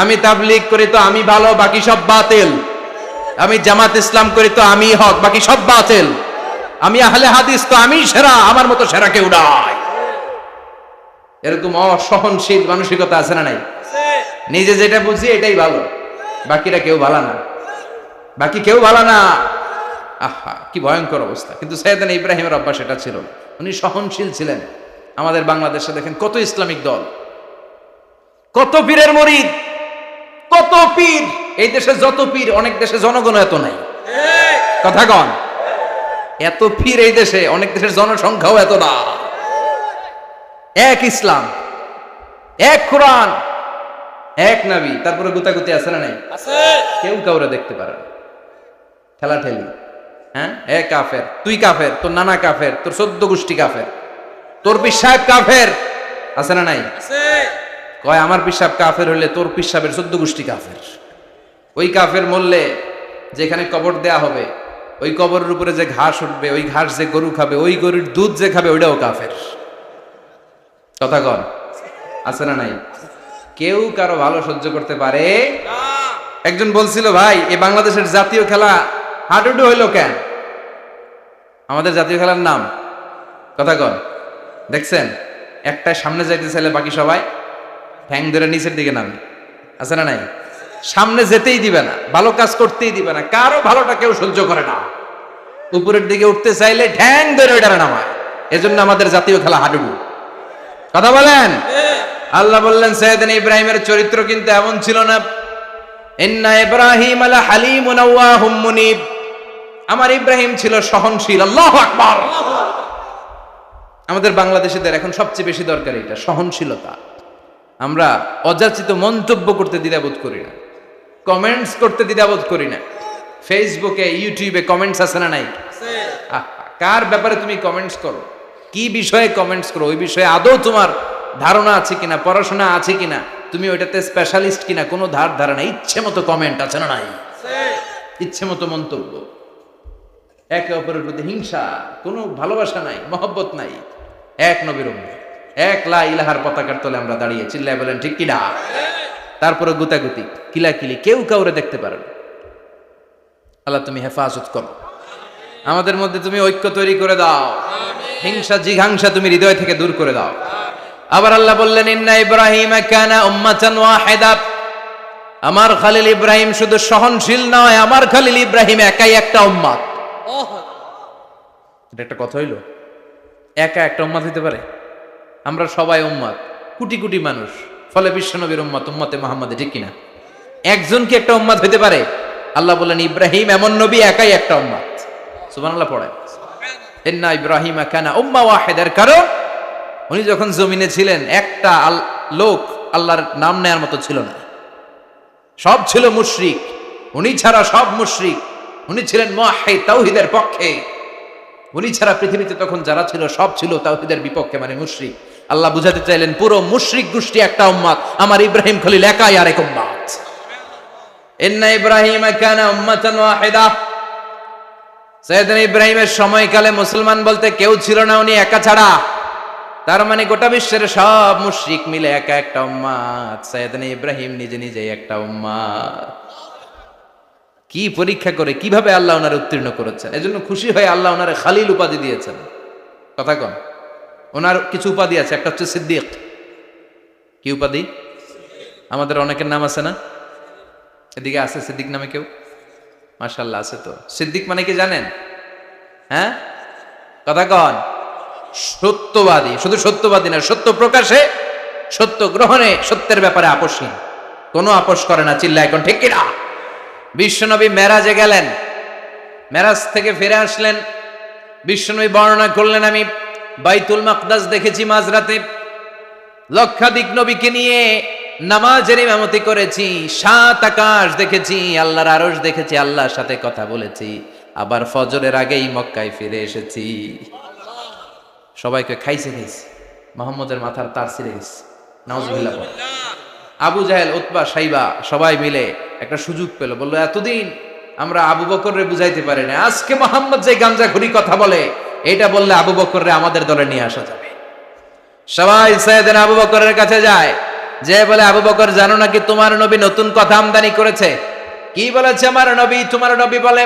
আমি তাবলীগ করি তো আমি ভালো, বাকি সব বাতিল। আমি জামাত ইসলাম করি তো আমি হক, বাকি সব বাতিল। আমি আহলে হাদিস তো আমি সেরা, আমার মতো সেরা কেউ নাই। এরকম অসহনশীল মানসিকতা আছে না নাই? নিজে যেটা বুঝি এটাই ভালো, বাকিরা কেউ ভালো না, বাকি কেউ ভালো না। আহা কি ভয়ঙ্কর অবস্থা। কিন্তু সাইয়েদনা ইব্রাহিমের অভ্যাস এটা ছিল, উনি সহনশীল ছিলেন। আমাদের বাংলাদেশে দেখেন কত ইসলামিক দল, কত পীরের মুরিদ, কত পীর। এই দেশে যত পীর, অনেক দেশে জনগণ এত নাই। কথা কন, এত পীর এই দেশে, অনেক দেশের জনসংখ্যাও এত না। এক ইসলাম, এক কোরআন, এক নবী, তারপরে গুতাগুতি আছে না নাই? কেউ কাউরে দেখতে পারে না, ঠেলাঠেলি। হ্যাঁ, এ কাফের, তুই কাফের, তোর নানা কাফের, তোর 14 গোষ্ঠী কাফের, তোর পীর সাহেব কাফের, আছে না নাই? কয় আমার পীর সাহেব কাফের হলে তোর পীর সাহেবের 14 গোষ্ঠী কাফের। ওই কাফের মরলে যেখানে কবর দেয়া হবে, ওই কবরের উপরে যে ঘাস উঠবে, ওই ঘাস যে গরু খাবে, ওই গরুর দুধ যে খাবে, ওইটাও কাফের। কথা কন, আছে না নাই? কেউ কারো ভালো সহ্য করতে পারে না। একজন বলছিল ভাই এই বাংলাদেশের জাতীয় খেলা হাডুডু হইলো কেন? আমাদের জাতীয় খেলার নাম, কথা কন, দেখছেন একটা সামনে যাইতে চাইলে বাকি সবাই ঠ্যাং ধরে নিচের দিকে নামে, আছে না নাই? সামনে যেতেই দিবে না, ভালো কাজ করতেই দিবে না, কারো ভালোটা কেউ সহ্য করে না। উপরের দিকে উঠতে চাইলে ঠ্যাং ধরে ওইটারে নামায়। এজন্য আমাদের জাতীয় খেলা হাডুডু। কথা বলেন। আল্লাহ বললেন সাইয়েদনা ইব্রাহিমের চরিত্র কিন্তু এমন ছিল না। ইন্না ইব্রাহিম লাহালিমুন আওয়াহুম মুনীব, আমার ইব্রাহিম ছিল সহনশীল। আল্লাহু আকবার। আমাদের বাংলাদেশিদের এখন সবচেয়ে বেশি দরকার এটা, সহনশীলতা। আমরা অযাচিত মন্তব্য করতে দ্বিধাবোধ করি না, কমেন্টস করতে দ্বিধাবোধ করি না। ফেসবুকে ইউটিউবে কমেন্টস আছে না নাই? কার ব্যাপারে তুমি কমেন্টস করো, কি বিষয়ে কমেন্টস করো, ওই বিষয়ে আদৌ তোমার ধারণা আছে কিনা, পড়াশোনা আছে কিনা, তুমি ওইটাতে স্পেশালিস্ট কিনা, কোনো ধারণা। ইচ্ছে মতো কমেন্ট আছে না নাই? ইচ্ছে মতো মন্তব্য, একে অপরের প্রতি হিংসা, কোনো ভালোবাসা নাই, মহব্বত নাই। এক নবীর উম্মত, এক লা ইলাহার পতাকার তলে আমরা দাঁড়িয়ে, চিল্লায় বলেন ঠিক কিনা? তারপরে গুতাগুতি, কিলাকিলি, কেউ কাউরে দেখতে পারে না। আল্লাহ তুমি হেফাজত করো, আমাদের মধ্যে তুমি ঐক্য তৈরি করে দাও, হিংসা জিঘাংসা তুমি হৃদয় থেকে দূর করে দাও। আবার আল্লাহ বললেন ইন্না ইব্রাহিম কানা উম্মাতান ওয়াহিদা, আমার খলিল ইব্রাহিম শুধু সহনশীল নয়, আমার খলিল ইব্রাহিম একাই একটা উম্মত। এটা একটা কথা হইল? একা একটা উম্মত হইতে পারে? আমরা সবাই উম্মত, কোটি কোটি মানুষ, ফলে বিশ্বনবীর উম্মত, উম্মতে মুহাম্মাদে, ঠিক কিনা? একজন কি একটা উম্মত হইতে পারে? আল্লাহ বললেন ইব্রাহিম এমন নবী, একাই একটা উম্মত। সুবহানাল্লাহ পড়ে। ইন্না ইব্রাহিম কানা উম্মাহ ওয়াহিদার, কারণ উনি যখন জমিনে ছিলেন একটা লোক আল্লাহর নাম নেয়ার মতো ছিল না, সব ছিল মুশরিক। উনি ছাড়া সব মুশরিক। উনি ছিলেন মুওয়াহহিদ, তাওহীদের পক্ষে। উনি ছাড়া পৃথিবীতে তখন যারা ছিল সব ছিল তাওহীদের বিপক্ষে, মানে মুশরিক। আল্লাহ বুঝাতে চাইলেন পুরো মুশরিক গোষ্ঠী একটা উম্মত, আমার ইব্রাহিম খলিল একাই আরেক উম্মত। ইন্না ইব্রাহিম কানা উম্মাতান ওয়াহিদা, সাইয়েদনা ইব্রাহিমের সময়কালে মুসলমান বলতে কেউ ছিল না, উনি একা ছাড়া। তার মানে গোটা বিশ্বের সব মুশরিক মিলে একা একটা উম্মত, সাইয়েদনা ইব্রাহিম নিজে নিজে একটা উম্মত। কি পরীক্ষা করে কিভাবে আল্লাহ ওনারে উত্তীর্ণ করেছেন, এজন্য খুশি হয়ে আল্লাহ ওনারে খালিল উপাধি দিয়েছেন। কথা কন, ওনার কিছু উপাধি আছে, একটা হচ্ছে সিদ্দিক। কি উপাধি? আমাদের অনেকের নাম আছে না? এদিকে আছে সিদ্দিক নামে কেউ? মাশাআল্লাহ আছে তো। সিদ্দিক মানে কি জানেন? হ্যাঁ, কথা কন। সত্যবাদী, শুধু সত্যবাদী না, সত্য প্রকাশে সত্য গ্রহণে, সত্যের ব্যাপারে আপোষহীন, কোনো আপোষ করে না। চিল্লা এখন ঠিক কিনা? বিশ্বনবী মেরাজে গেলেন, মেরাজ থেকে ফিরে আসলেন। বিশ্বনবী বর্ণনা করলেন, আমি বাইতুল মাকদাস দেখেছি মাঝরাতে, লক্ষাধিক নবীকে নিয়ে নামাজের ইমামতি করেছি, 7 আকাশ দেখেছি, আল্লাহর আরশ দেখেছি, আল্লাহর সাথে কথা বলেছি, আবার ফজরের আগেই মক্কায় ফিরে এসেছি। সবাইকে খাইছে মোহাম্মদের মাথার তার ছিঁড়ে গেছে, নাউজুবিল্লাহ। আবু জাহেল, উতবা, সাইবা সবাই মিলে একটা সুযোগ পেল, বললো এতদিন আমরা আবু বকররে বুঝাইতে পারি না, আজকে মোহাম্মদ যে গাঞ্জাখুরি কথা বলে, এটা বললে আবু বকররে আমাদের দলে নিয়ে আসা যাবে। সবাই সাইয়েদনা আবু বকরের কাছে যায়, যে বলে, আবু বকর জানো নাকি তোমার নবী নতুন কথা আমদানি করেছে? কি বলেছে আমার নবী? তোমার নবী বলে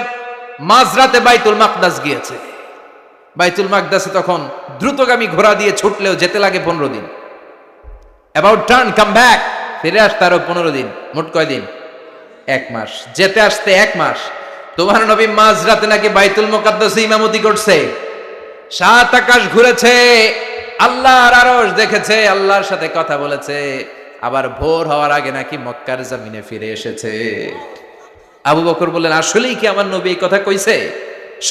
মাঝরাতে বাইতুল মাকদাস গিয়েছে। বাইতুল মাকদাসে তখন দ্রুতগামী ঘোড়া দিয়ে ছুটলেও যেতে লাগে 15 দিন। অ্যাবাউট টার্ন কাম ব্যাক, ফিরে আসতে আরো 15 দিন, মোট কয় দিন? 1 মাস। যেতে আসতে 1 মাস। তোমার নবী মাঝরাতে নাকি বাইতুল মুকাদ্দাসে ইমামতি করছে, 7 আকাশ ঘুরেছে, আল্লাহর আরশ দেখেছে, আল্লাহর সাথে কথা বলেছে, আবার ভোর হওয়ার আগে নাকি মক্কার জমিনে ফিরে এসেছে। আবু বকর বললেন, আসলেই কি আমার নবী এই কথা কইছে?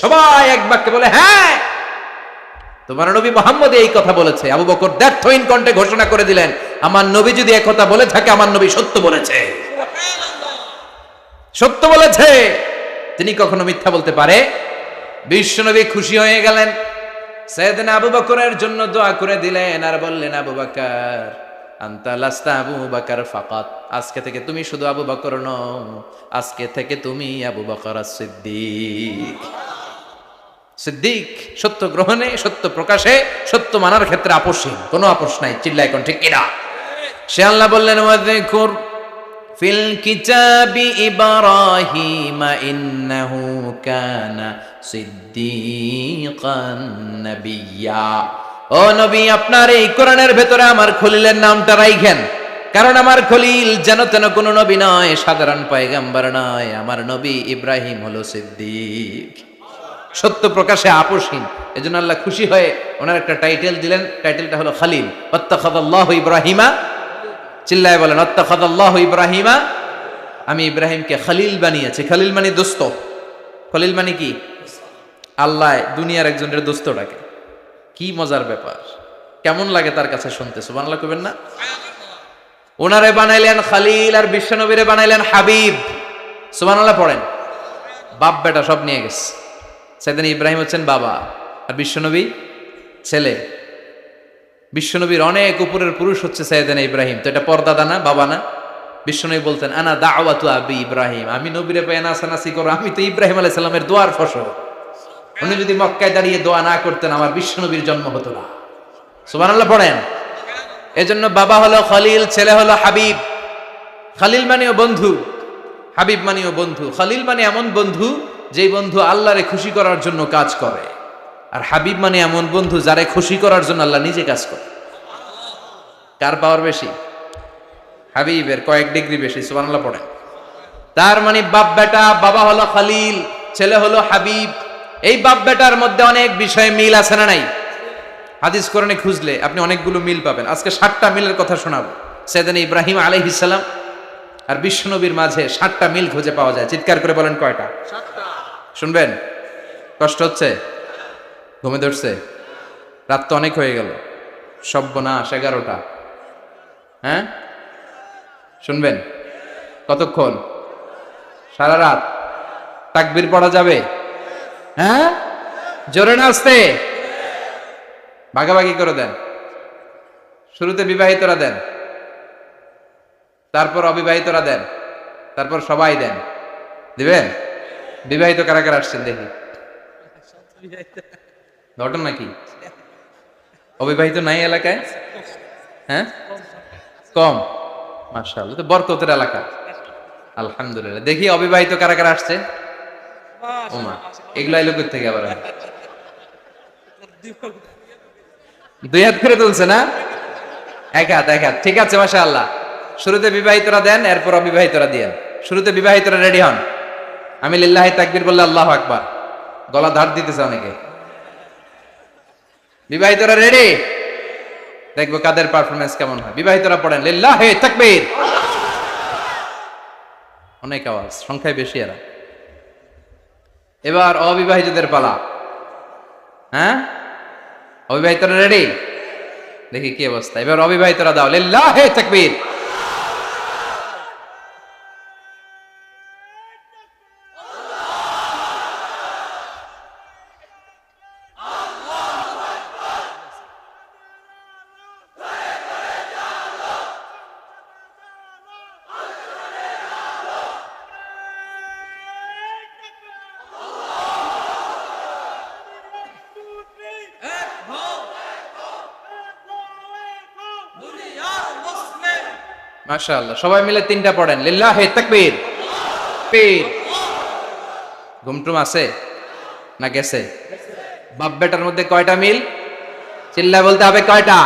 সবাই এক বাক্যে বলে, হ্যাঁ, তোমার নবী মুহাম্মদ এই কথা বলেছে। আবু বকর দ্ব্যর্থহীন কণ্ঠে ঘোষণা করে দিলেন, আমার নবী যদি এই কথা বলে থাকে, আমার নবী সত্য বলেছে, সত্য বলেছে, তিনি কখনো মিথ্যা বলতে পারে? বিশ্বনবী খুশি হয়ে গেলেন, সাইয়েদনা আবু বকরের জন্য দোয়া করে দিলেন, আর বললেন, আবু বকর আনতা লাস্তা আবু বকর ফাকাত, আজকে থেকে তুমি শুধু আবু বকর নও, আজকে থেকে তুমি আবু বকর as-সিদ্দিক। সিদ্দিক, সত্য গ্রহণে, সত্য প্রকাশে, সত্য মানার ক্ষেত্রে আপোষহীন, কোনো আপোষ নাই। চিল্লা এখন ঠিক কিনা? সে আল্লাহ বললেন, ওয়াযকুর ফিল কিতাবি ইব্রাহিম ইন্নাহু কানা সিদ্দিকান নাবিয়্যা। ও নবী, আপনার এই কোরআনের ভেতরে আমার খলিলের নামটা রাখেন, কারণ আমার খলিল যেন তেন কোনো নবী নয়, সাধারণ পয়গম্বর নয়, আমার নবী ইব্রাহিম হলো সিদ্দিক, সত্য প্রকাশে আপোষহীন। এজন্য আল্লাহ খুশি হয়ে ওনার একটা টাইটেল দিলেন, টাইটেলটা হলো খলিল। ওয়াত্তাখাযাল্লাহু ইব্রাহিমা, চিল্লায় বলেন, ওয়াত্তাখাযাল্লাহু ইব্রাহিমা, আমি ইব্রাহিমকে খলিল বানিয়েছি। খলিল মানে দোস্ত। খলিল মানে কি? আল্লাহ দুনিয়ার একজনের দোস্ত ডাকে। কি মজার ব্যাপার, কেমন লাগে তার কাছে শুনতে? সুবহানাল্লাহ কইবেন না? ওনারে বানাইলেন খলিল, আর বিশ্বনবীরে বানাইলেন হাবিব। সুবহানাল্লাহ পড়েন। বাপ বেটা সব নিয়ে গেছে। সাইয়েদনা ইব্রাহিম হচ্ছেন বাবা, আর বিশ্বনবী ছেলে। বিশ্বনবীর অনেক উপরের পুরুষ হচ্ছে সাইয়েদনা ইব্রাহিম। তো এটা পর্দাদা না, বাবা না? বিশ্বনবী বলতেন, আনা দাওয়াতু আবি ইব্রাহিম, আমি নবীরে পেয়ে নাসানাসি করো, আমি তো ইব্রাহিম আলাইহিস সালামের দোয়ার ফসল। উনি যদি মক্কায় দাঁড়িয়ে দোয়া না করতেন, আমার বিশ্বনবীর জন্ম হতো না। সুবহানাল্লাহ পড়েন। এজন্য বাবা হলো খলিল, ছেলে হলো হাবিব। খলিল মানেও বন্ধু, হাবিব মানেও বন্ধু। খলিল মানে এমন বন্ধু যেই বন্ধু আল্লাহরে খুশি করার জন্য কাজ করে, আর হাবিব মানে এমন বন্ধু যারে খুশি করার জন্য আল্লাহ নিজে কাজ করে। কার পাওয়ার বেশি? হাবিবের কয়েক ডিগ্রি বেশি। সুবহানাল্লাহ পড়েন। তার মানে বাপ বেটা, বাবা হলো খলিল, ছেলে হলো হাবিব। এই বাপ বেটার মধ্যে অনেক বিষয়ে মিল আছে না নাই? হাদিস কোরআনে খুঁজলে আপনি অনেকগুলো মিল পাবেন। আজকে 7টা মিলের কথা শোনাবো। সাইয়েদনা ইব্রাহিম আলাইহিস সালাম আর বিশ্বনবীর মাঝে 7টা মিল খুঁজে পাওয়া যায়। চিৎকার করে বলেন, কয়টা? 7টা। শুনবেন? কষ্ট হচ্ছে? ঘুমে ধরছে? রাত তো অনেক হয়ে গেল। সর্বনাশ, 11টা। হ্যাঁ, শুনবেন? কতক্ষণ? সারা রাত। তাকবীর পড়া যাবে? হ্যাঁ, জোরে না আস্তে? ভাগাভাগি করে দেন। শুরুতে বিবাহিতরা দেন, তারপর অবিবাহিতরা দেন, তারপর সবাই দেন। দিবেন? বিবাহিত কারা কারা আসছেন দেখি? ঘটনা কি? অবিবাহিত নাই এলাকায়? হ্যাঁ, কম। মাশাআল্লাহ, তো বরকতের এলাকা। আলহামদুলিল্লাহ। দেখি অবিবাহিত কারা কারা আসছে? ওমা, এগুলো এলো কই থেকে আবার? 2 হাত করে তুলছে না? 1 হাত, 1 হাত। ঠিক আছে, মাশাআল্লাহ। শুরুতে বিবাহিতরা দেন, এরপর অবিবাহিতরা দিয়েন। শুরুতে বিবাহিতরা রেডি হন। আমি লিল্লাহি তাকবীর বললে আল্লাহু আকবার। গলা ধার দিতেছে অনেকে। বিবাহিতরা রেডি? দেখবো কাদের পারফরমেন্স কেমন হয়। বিবাহিতরা পড়েন লিল্লাহি তাকবীর। অনেক আওয়াজ, সংখ্যায় বেশি এরা। এবার অবিবাহিতদের পালা। হ্যাঁ, অবিবাহিতরা রেডি? দেখি কি অবস্থা। এবার অবিবাহিতরা দাও লিল্লাহি তাকবীর। মাশাআল্লাহ, সবাই মিলে তিনটা পড়েন লিল্লাহি তাকবীর। পীর ঘুমটুম আছে না গেছে? বাপ বেটার মধ্যে কয়টা মিল? চিল্লা বলতে হবে কয়টা?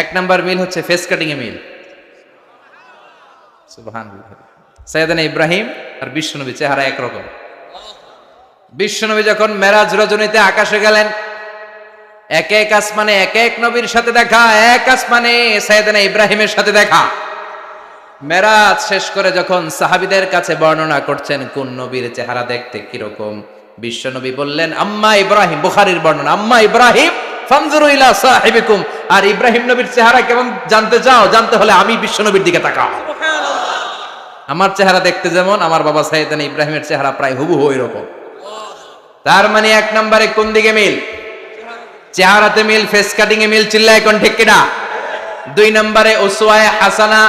এক নাম্বার মিল হচ্ছে ফেস কাটিং এ মিল। সুবহানাল্লাহ। সাইয়েদনা ইব্রাহিম আর বিশ্বনবী চেহারা একরকম। বিশ্বনবী যখন মেরাজ রজনীতে আকাশে গেলেন, এক এক আসমানে এক এক নবীর সাথে দেখা, এক আসমানে সাইয়েদনা ইব্রাহিমের সাথে দেখা। মেরাজ শেষ করে যখন সাহাবীদের কাছে বর্ণনা করছেন কোন নবীর চেহারা দেখতে কিরকম, বিশ্বনবী বললেন আম্মা ইব্রাহিম, বুখারীর বর্ণনা, আম্মা ইব্রাহিম ফানজুরু ইলা সাহিবিকুম। আর ইব্রাহিম নবীর চেহারা কেমন জানতে চাও? জানতে হলে আমি বিশ্বনবীর দিকে তাকাও। আমার চেহারা দেখতে যেমন, আমার বাবা সাইয়েদনা ইব্রাহিমের চেহারা প্রায় হুবহু এরকম। তার মানে এক নম্বরে কোন দিকে মিল? চেহারাতে মিল, ফেস কাটিং এ মিল। চিল্লায় কোন ঠিক কিনা? দুই নম্বরে উসওয়ায়ে হাসানা।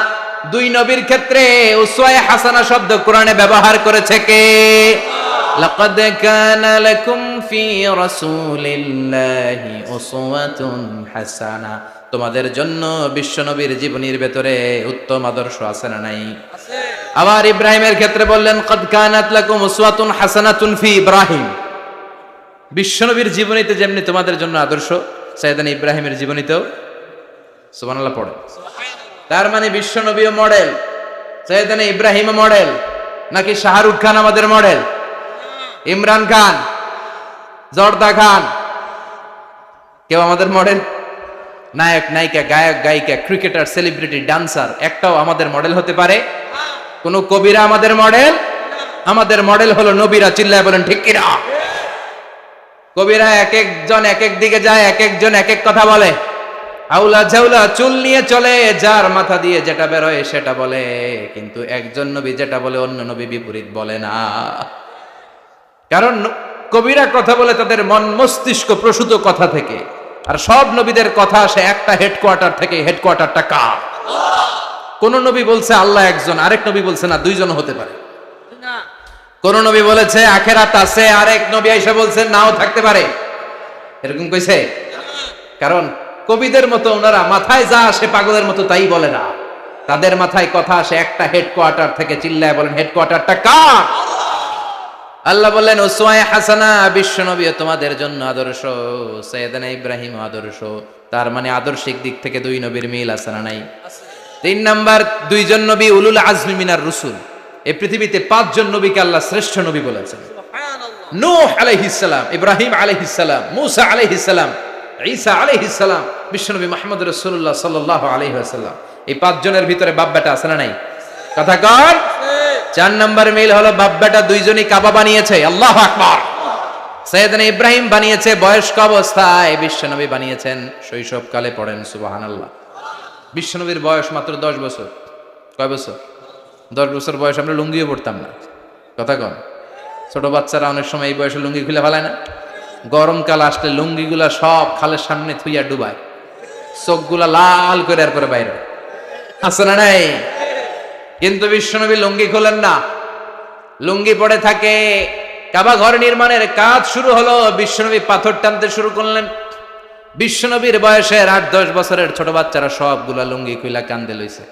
দুই নবীর ক্ষেত্রে উসওয়ায়ে হাসানা শব্দ কোরআনে ব্যবহার করেছে কে? লাকাদ কানা লাকুম ফি রাসূলিল্লাহি উসওয়াতুন হাসানা। তোমাদের জন্য বিশ্বনবীর জীবনীর ভেতরে উত্তম আদর্শ আছে না নাই? আছে। আবার ইব্রাহিমের ক্ষেত্রে বললেন কাদ কানাত লাকুম উসওয়াতুন হাসানাতুন ফি ইব্রাহিম। বিশ্বনবীর জীবনীতে যেমনি তোমাদের জন্য আদর্শ, সাইয়েদনা ইব্রাহিমের জীবনীতেও সুবহানাল্লাহ পড়ে। তার মানে বিশ্বনবীও মডেল, সাইয়েদনা ইব্রাহিমও মডেল। নাকি শাহরুখ খান আমাদের মডেল? ইমরান খান, জর্দা খান, কেউ আমাদের মডেল? নায়ক নায়িকা, গায়ক গায়িকা, ক্রিকেটার, সেলিব্রিটি, ডান্সার একটাও আমাদের মডেল হতে পারে? কোন কবিরা আমাদের মডেল? আমাদের মডেল হলো নবীরা। চিল্লায় বলেন ঠিক কিনা? কবিরা এক একজন এক এক দিকে যায়, এক একজন এক এক কথা বলে। আউলা ঝাউলা চুল নিয়ে চলে, যার মাথা দিয়ে যেটা বের হয় সেটা বলে। কিন্তু একজন নবী যেটা বলে অন্য নবী বিপরীত বলে না। কারণ কবিরা কথা বলে তাদের মন মস্তিষ্ক প্রসূত কথা থেকে, আর সব নবীদের কথা আসে একটা হেডকোয়ার্টার থেকে। হেডকোয়ার্টারটা কার? কোন নবী বলছে আল্লাহ একজন, আরেক নবী বলছে না দুইজন হতে পারে। কোন নবী বলেছে আখেরাত আছে, আরেক নবী আইসা বলছে নাও থাকতে পারে। এরকম কইছে? কারণ কবিদের মতো ওনারা মাথায় যা আসে পাগলের মতো তাই বলে না। তাদের মাথায় কথা আসে একটা হেডকোয়ার্টার থেকে। চিল্লায় বলেন হেডকোয়ার্টারটা কার? আল্লাহ বললেন উসওয়ায়ে হাসানা, বিশ্বনবী তোমাদের জন্য আদর্শ, সাইয়েদনা ইব্রাহিম আদর্শ। তার মানে আদর্শিক দিক থেকে দুই নবীর মিল আছে না নাই? তিন নাম্বার, দুইজন নবী উলুল আজমি মিনার রুসুল। এই পৃথিবীতে পাঁচজন নবীকে আল্লাহ শ্রেষ্ঠ নবী বলেছেন। নূহ আলাইহিস সালাম, ইব্রাহিম আলাইহিস সালাম, মূসা আলাইহিস সালাম, ঈসা আলাইহিস সালাম, বিশ্বনবী মুহাম্মদ রাসূলুল্লাহ সাল্লাল্লাহু আলাইহি ওয়াসাল্লাম। এই পাঁচজনের ভিতরে বাপ বেটা আছে না নাই? কথা কর। চার নাম্বার মিল হলো বাপ বেটা দুইজনই কাবা বানিয়েছে। আল্লাহু আকবার। সাইয়েদনা ইব্রাহিম বানিয়েছে বয়স্ক অবস্থায়, বিশ্বনবী বানিয়েছেন শৈশবকালে। পড়েন সুবহানাল্লাহ। বিশ্বনবীর বয়স মাত্র 10 বছর। কয় বছর? 10 বছর বয়স আমরা লুঙ্গিও পড়তাম না। কথা কন। ছোট বাচ্চারা অনেক সময় এই বয়সে লুঙ্গি খুলে ফেলায় না? গরমকাল আসলে লুঙ্গিগুলা সব খালের সামনে থুইয়া ডুবায়, চোখগুলা লাল করে এরপরে বাইরে। আছে না নাই? কিন্তু বিশ্বনবী লুঙ্গি খোলেন না, লুঙ্গি পড়ে থাকে। কাবা ঘর নির্মাণের কাজ শুরু হলো, বিশ্বনবী পাথর টানতে শুরু করলেন। বিশ্বনবীর বয়সের 8-10 বছরের ছোট বাচ্চারা সবগুলা লুঙ্গি খুইলা কাঁধে লইছে।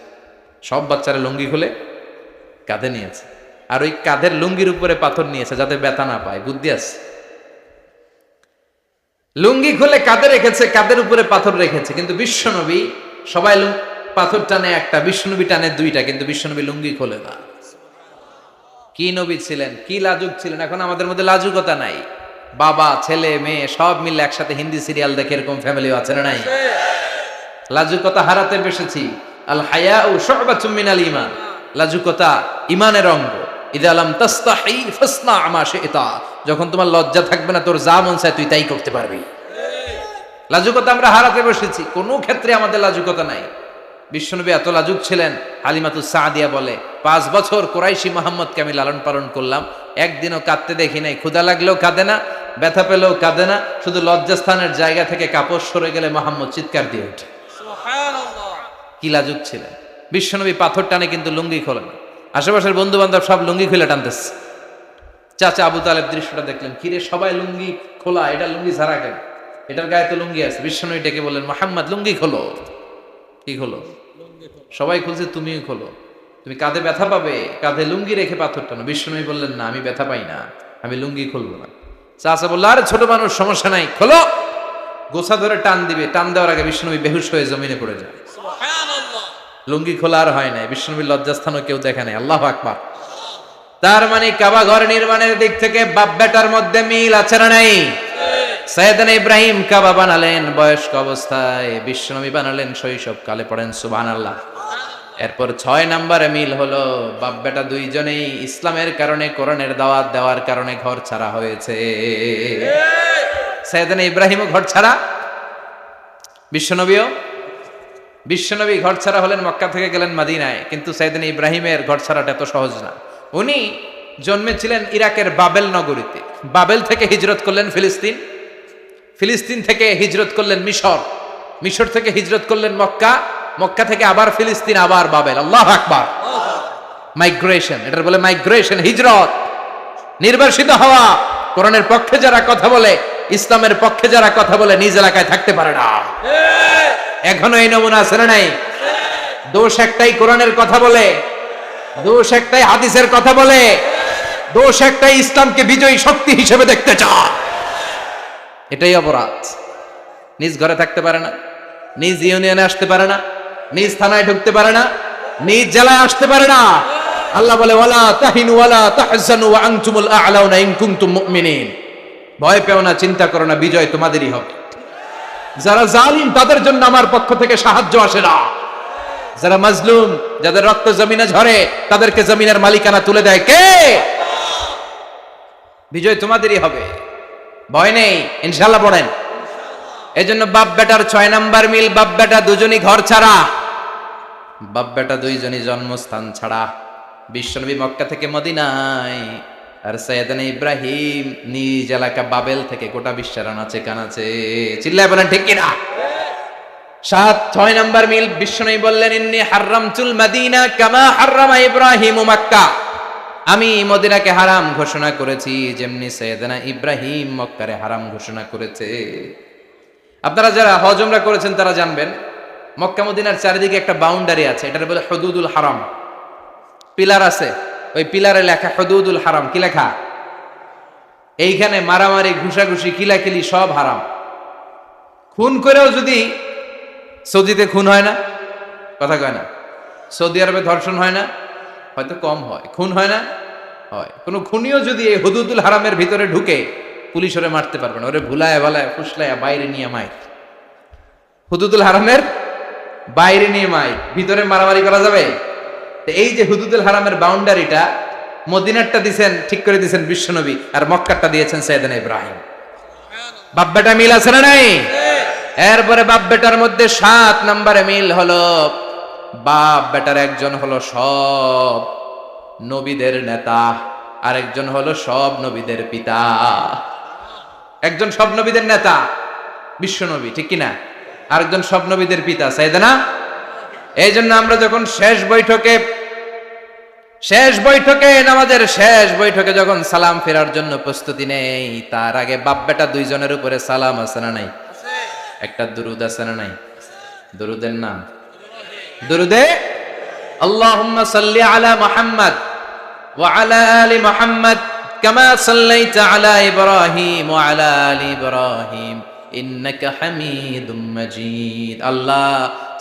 সব বাচ্চারা লুঙ্গি খুলে কাঁধে নিয়েছে, আর ওই কাঁধের লুঙ্গির উপরে পাথর নিয়েছে যাতে ব্যথা না পায়। বুদ্ধি আছে। লুঙ্গি খুলে কাঁধে রেখেছে, কাঁধের উপরে পাথর রেখেছে। কিন্তু বিশ্বনবী, সবাই পাথর টানে একটা, বিশ্বনবী টানে দুইটা, কিন্তু বিশ্বনবী লুঙ্গি খোলে না। কি নবী ছিলেন, কি লাজুক ছিলেন। এখন আমাদের মধ্যে লাজুকতা নাই। বাবা ছেলে মেয়ে সব মিলে একসাথে হিন্দি সিরিয়াল দেখে এরকম ফ্যামিলিও আছে না নাই? লাজুকতা হারাতে বসেছি। আল হায়াউ শু'বাতুম মিনাল ঈমান, লাজুকতা ঈমানের অঙ্গ। ইযা লাম তাস্তাহি ফাসনা মা শি'তা, যখন তোমার লজ্জা থাকবে না, তোর যা মন চায় তুই তাই করতে পারবি। লাজুকতা আমরা হারাতে বসেছি, কোনো ক্ষেত্রে আমাদের লাজুকতা নাই। বিশ্বনবী এত লাজুক ছিলেন, হালিমাতুস সাদিয়া বলে 5 বছর কুরাইশি মুহাম্মদকে আমি লালন পালন করলাম, একদিনও কাঁদতে দেখি নাই। ক্ষুধা লাগলেও কাঁদে না, ব্যথা পেলেও কাঁদে না, শুধু লজ্জাস্থানের জায়গা থেকে কাপড় সরে গেলে মুহাম্মদ চিৎকার দিয়ে ওঠে। সুবহানাল্লাহ, কি লাজুক ছিলেন বিশ্বনবী। পাথর টানে কিন্তু লুঙ্গি খোলে না। আশেপাশের বন্ধু বান্ধব সব লুঙ্গি খুলে টানতেছে। চাচা আবু তালেব দৃশ্যটা দেখলেন, কিরে সবাই লুঙ্গি খোলা, এটা লুঙ্গি ছাড়া কেন? এটার গায়ে তো লুঙ্গি আছে। বিশ্বনবী ডেকে বললেন, মুহাম্মদ লুঙ্গি খোলো। কি খোলো? সবাই খুলছে, তুমিও খোলো। তুমি কাঁধে ব্যথা পাবে, কাঁধে লুঙ্গি রেখে পাথর টানো। বিশ্বনবী বললেন, না আমি ব্যথা পাই না, আমি লুঙ্গি খুলবো না। চাচা বলল, আরে ছোট মানুষ, সমস্যা নাই, খোলো। গোছা ধরে টান দিবে, টান দেওয়ার আগে বিশ্বনবী বেহুশ হয়ে জমিনে পড়ে যায়। লুঙ্গি খোলা আর হয় নাই। বিশ্বনবীর লজ্জাস্থানও কেউ দেখে নাই। আল্লাহু আকবার। তার মানে কাবা ঘর নির্মাণের দিক থেকে বাপ বেটার মধ্যে মিল আছে না নাই? সাইয়েদনা ইব্রাহিম কাবা বানালেন বয়স্ক অবস্থায়, বিশ্বনবী বানালেন শৈশবকালে। পড়েন সুবহানাল্লাহ। এরপর 6 নম্বরে মিল হলো, বাপ বেটা দুইজনেই ইসলামের কারণে, কোরআনের দাওয়াত দেওয়ার কারণে ঘর ছাড়া হয়েছে। সাইয়েদনা ইব্রাহিমও ঘর ছাড়া, বিশ্বনবী ঘর ছাড়া হলেন, মক্কা থেকে গেলেন মদিনায়। কিন্তু সাইয়েদনা ইব্রাহিমের ঘর ছাড়াটা এত সহজ না। উনি জন্মেছিলেন ইরাকের বাবেল নগরীতে। বাবেল থেকে হিজরত করলেন ফিলিস্তিন, ফিলিস্তিন থেকে হিজরত করলেন মিশর, মিশর থেকে হিজরত করলেন মক্কা, মক্কা থেকে আবার ফিলিস্তিন, আবার বাবেল। আল্লাহু আকবার। মাইগ্রেশন, এটার বলে মাইগ্রেশন, হিজরত, নির্বাসিত হওয়া। কোরআনের পক্ষে যারা কথা বলে, ইসলামের পক্ষে যারা কথা বলে, নিজ এলাকায় থাকতে পারে না। এখনো এই নমুনা আছে না নাই? দোষ একটাই, কোরআনের কথা বলে, দোষ একটাই, হাদিসের কথা বলে, দোষ একটাই, ইসলামকে বিজয়ী শক্তি হিসেবে দেখতে চায়। এটাই অপরাধ। নিজ ঘরে থাকতে পারে না, নিজ ইউনিয়নে আসতে পারে না, নিজ থানায় ঢুকতে পারে না, নিজ জেলায় আসতে পারে না। আল্লাহ বলে, ওয়ালা তাহিনু ওয়ালা তাহজানু ওয়া আনতুমুল আ'লাউনা ইন কুনতুম মুমিনিন। ভয় পেও না, চিন্তা করো না, বিজয় তোমাদেরই হবে। যারা জালিম তাদের জন্য আমার পক্ষ থেকে সাহায্য আসে না। যারা মাজলুম, যাদের রক্ত জমিনে ঝরে, তাদেরকে জমিনের মালিকানা তুলে দেয় কে? বিজয় তোমাদেরই হবে, ভয় নেই, ইনশাআল্লাহ। পড়েন। এজন্য বাপ বেটার 6 নাম্বার মিল, বাপ বেটা দুজনই ঘর ছাড়া, বাপ বেটা দুইজনই জন্মস্থান ছাড়া। বিশ্বনবী মক্কা থেকে মদিনায়, আর সাইয়েদনা ইব্রাহিম নিজ এলাকা বাবেল থেকে গোটা বিশ্বের আনাচে কানাচে। চিল্লায় বলেন ঠিক কিনা? 6 নাম্বার মিল, বিশ্বনবী বললেন, ইন্নী হারামতুল মদিনা কামা হারামা ইব্রাহিম মক্কা। আমি মদিনাকে হারাম ঘোষণা করেছি, যেমনি সাইয়েদনা ইব্রাহিম মক্কারে হারাম ঘোষণা করেছে। আপনারা যারা হজ উমরা করেছেন তারা জানবেন, মক্কা মদিনার চারিদিকে একটা বাউন্ডারি আছে, এটার বলে হুদুদুল হারাম। পিলার আছে, ওই পিলারে লেখা হুদুদুল হারাম। কি লেখা? এইখানে মারামারি, ঘুষাঘুষি, কিলাকিলি সব হারাম। খুন করেও যদি, সৌদিতে খুন হয় না, কথা কয় না? সৌদি আরবে ধর্ষণ হয় না, হয়তো কম হয়, খুন হয় না, হয়। কোন খুনিও যদি এই হুদুদুল হারামের ভিতরে ঢুকে, পুলিশ ওরে মারতে পারবে না। ওরে ভুলায় ভালায় ফুসলায় বাইরে নিয়ে মাইর। হুদুদুল হারামের বাইরে নিয়ে মাইর, ভিতরে মারামারি করা যাবে? এই যে হুদুদুল হারামের বাউন্ডারিটা, মদিনারটা দিয়েছেন, ঠিক করে দিয়েছেন বিশ্বনবী, আর মক্কারটা দিয়েছেন সাইয়েদনা ইব্রাহিম। বাপ বেটা মিল আছে না নাই? এরপরে বাপ বেটার মধ্যে 7 নম্বরে মিল হলো, বাপ বেটার একজন হলো সব নবীদের নেতা, আরেকজন হলো সব নবীদের পিতা। একজন সব নবীদের নেতা বিশ্বনবী, ঠিক কিনা? আরেকজন সব নবীদের পিতা সাইয়েদনা। এই জন্য আমরা যখন শেষ বৈঠকে নামাজের শেষ বৈঠকে যখন সালাম ফেরার জন্য প্রস্তুতি নেই, তার আগে বাপ বেটা দুইজনের উপরে সালাম আছে না নাই? একটা দুরুদ আছে না নাই? দুরুদের নাম দুরুদে আল্লাহুম্মা সাল্লি আলা মুহাম্মদ ওয়া আলা আলি মুহাম্মদ কামা সাল্লাইতা আলা ইব্রাহিম ওয়া আলা আলি ইব্রাহিম ইন্নাকা হামিদুম মাজিদ। আল্লাহ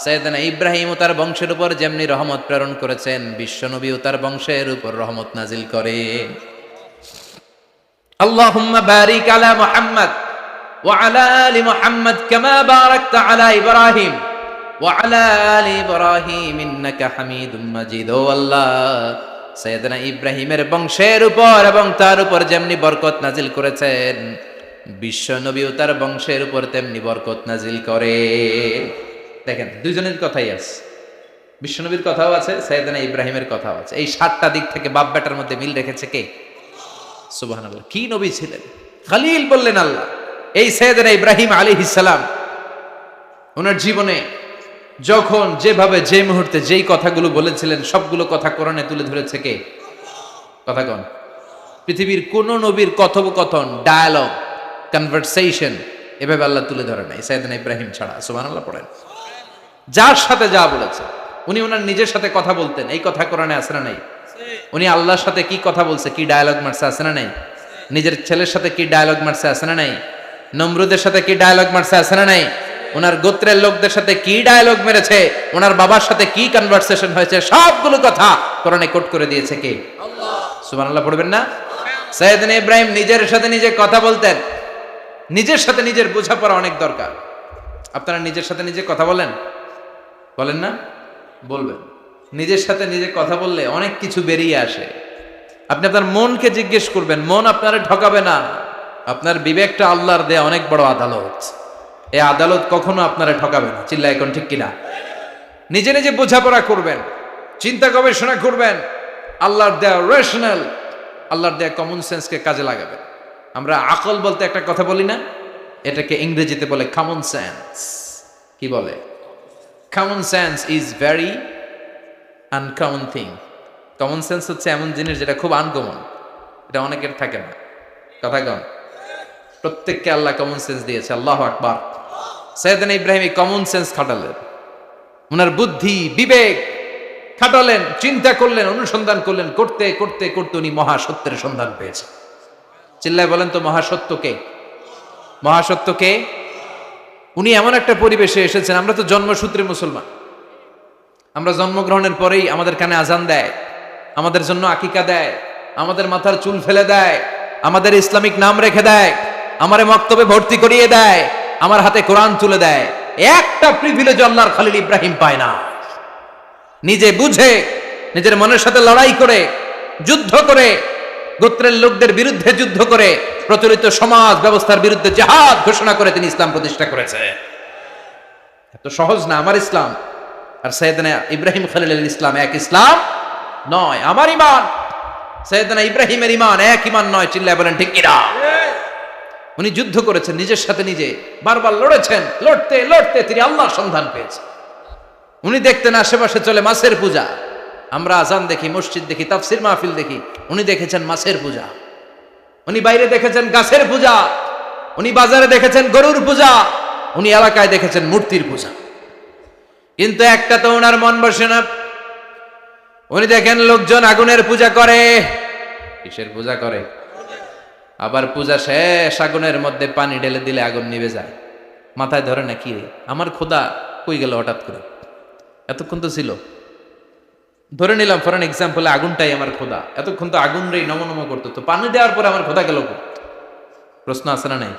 সাইয়েদনা ইব্রাহিম ও তার বংশের উপর যেমনি রহমত প্রেরণ করেছেন, বিশ্বনবী ও তার বংশের উপর রহমত নাজিল করেন। আল্লাহুম্মা বারিক আলা মুহাম্মদ ওয়া আলা আলি মুহাম্মদ কামা বারাকতা আলা ইব্রাহিম ওয়া আলা আলি ইব্রাহিম ইন্নাকা হামিদুম মাজিদ। ও আল্লাহ, সাইয়েদনা ইব্রাহিমের বংশের উপর এবং তার উপর যেমনি বরকত নাজিল করেছেন, বিশ্ব নবীও তার বংশের উপর তেমনি বরকত নাজিল করে। দেখেন, দুইজনের কথাই আছে, বিশ্বনবীর কথাও আছে, সাইয়েদনা ইব্রাহিমের কথাও আছে। এই 7টা দিক থেকে বাপ বেটার মধ্যে মিল রেখেছে কে? সুবহানাল্লাহ। কি নবী ছিলেন! খলিল বললেন আল্লাহ। এই সাইয়েদনা ইব্রাহিম আলাইহিস সালাম ওনার জীবনে যখন যেভাবে যে মুহূর্তে যেই কথাগুলো বলেছিলেন, সবগুলো কথা কোরআনে তুলে ধরেছে কে? কথা কন। পৃথিবীর কোন নবীর কথোপকথন, ডায়ালগ, কনভারসেশন এভাবে আল্লাহ তুলে ধরে নাই সাইয়েদনা ইব্রাহিম ছাড়া। সুবহানাল্লাহ পড়েন। যার সাথে যা বলেছে, উনি ওনার নিজের সাথে কথা বলতেন, এই কথা কোরআনে আছে না নাই? উনি আল্লাহর সাথে কি কথা বলছে, কি ডায়ালগ মারছে, আছে না নাই? নিজের ছেলের সাথে কি ডায়ালগ মারছে, আছে না নাই? নমরুদের সাথে কি ডায়ালগ মারছে, আছে না নাই? ওনার গোত্রের লোকদের সাথে কি ডায়ালগ মেরেছে, ওনার বাবার সাথে কি কনভারসেশন হয়েছে, সবগুলো কথা কোরআনে কোট করে দিয়েছে কে? আল্লাহ। সুবহানাল্লাহ পড়বেন না? সাইয়েদনা ইব্রাহিম নিজের সাথে নিজে কথা বলতেন। নিজের সাথে নিজের বোঝাপড়া অনেক দরকার। আপনারা নিজের সাথে নিজে কথা বলেন? বলেন না? বলবেন। নিজের সাথে নিজে কথা বললে অনেক কিছু বেরিয়ে আসে। আপনি আপনার মনকে জিজ্ঞেস করবেন, মন আপনারে ঠকাবে না। আপনার বিবেকটা আল্লাহর দেয়া অনেক বড় আদালত। এই আদালত কখনো আপনারে ঠকাবে না। চিল্লায় এখন ঠিক কিনা? নিজে নিজে বোঝাপড়া করবেন, চিন্তা গবেষণা করবেন, আল্লাহর দেয়া রেশনাল, আল্লাহর দেয়া কমন সেন্সকে কাজে লাগাবেন। আমরা আকল বলতে একটা কথা বলি না, এটাকে ইংরেজিতে বলে কমন সেন্স। কি বলে? Common sense is very uncommon thing. Common sense হচ্ছে এমন জিনিস যেটা খুব আনকমন, এটা অনেকের থাকে না। কথা কন। প্রত্যেককে আল্লাহ কমন সেন্স দিয়েছে। আল্লাহু আকবার। সাইয়েদনা ইব্রাহিম এই কমন সেন্স খাটালেন, ওনার বুদ্ধি বিবেক খাটালেন, চিন্তা করলেন, অনুসন্ধান করলেন, করতে করতে করতে উনি মহাসত্যের সন্ধান পেয়েছেন। চিল্লায় বলেন তো, মহাসত্যকে? মহাসত্যকে? উনি এমন একটা পরিবেশে এসেছেন, আমরা তো জন্মসূত্রে মুসলমান। আমরা জন্মগ্রহণের পরেই আমাদের কানে আজান দেয়, আমাদের জন্য আকিকা দেয়, আমাদের মাথার চুল ফেলে দেয়, আমাদের ইসলামিক নাম রেখে দেয়, আমারে মক্তবে ভর্তি করিয়ে দেয়, আমার হাতে কোরআন তুলে দেয়। একটা প্রিভিলেজ আল্লাহর খলিল ইব্রাহিম পায় না। নিজে বুঝে, নিজের মনের সাথে লড়াই করে, যুদ্ধ করে, গোত্রের লোকদের বিরুদ্ধে যুদ্ধ করে, প্রচলিত সমাজ ব্যবস্থার বিরুদ্ধে জিহাদ ঘোষণা করে তিনি ইসলাম প্রতিষ্ঠা করেছে। এত সহজ না আমার ইসলাম আর সাইয়েদনা ইব্রাহিম খলিলের ইসলাম এক ইসলাম নয়। আমার ঈমান সাইয়েদনা ইব্রাহিমের ঈমান এক ঈমান নয়। চিল্লায় বলেন ঠিক কিনা? উনি যুদ্ধ করেছেন, নিজের সাথে নিজে বারবার লড়েছেন। লড়তে লড়তে তিনি আল্লাহর সন্ধান পেয়েছেন। উনি দেখতেন আশেপাশে চলে মাছের পূজা। আমরা আজান দেখি, মসজিদ দেখি, তাফসির মাহফিল দেখি। উনি দেখেছেন মাছের পূজা। উনি বাইরে দেখেছেন গাছের পূজা। উনি বাজারে দেখেছেন গরুর পূজা। উনি এলাকায় দেখেছেন মূর্তির পূজা। কিন্তু একটা তো ওনার মন বসে না। উনি দেখেন লোকজন আগুনের পূজা করে। কিসের পূজা করে? আবার পূজা শেষ, আগুনের মধ্যে পানি ঢেলে দিলে আগুন নিভে যায়। মাথায় ধরে না, কি রে আমার খোদা কই গেল হঠাৎ করে? এতক্ষণ তো ছিল। ধরে নিলাম ফর এন এক্সাম্পল, আগুনটাই আমার খোদা। এতক্ষণ তো আগুন রে নম নম করতো, তো পানি দেওয়ার পরে আমার খোদা গেল। প্রশ্ন আছে না নাই?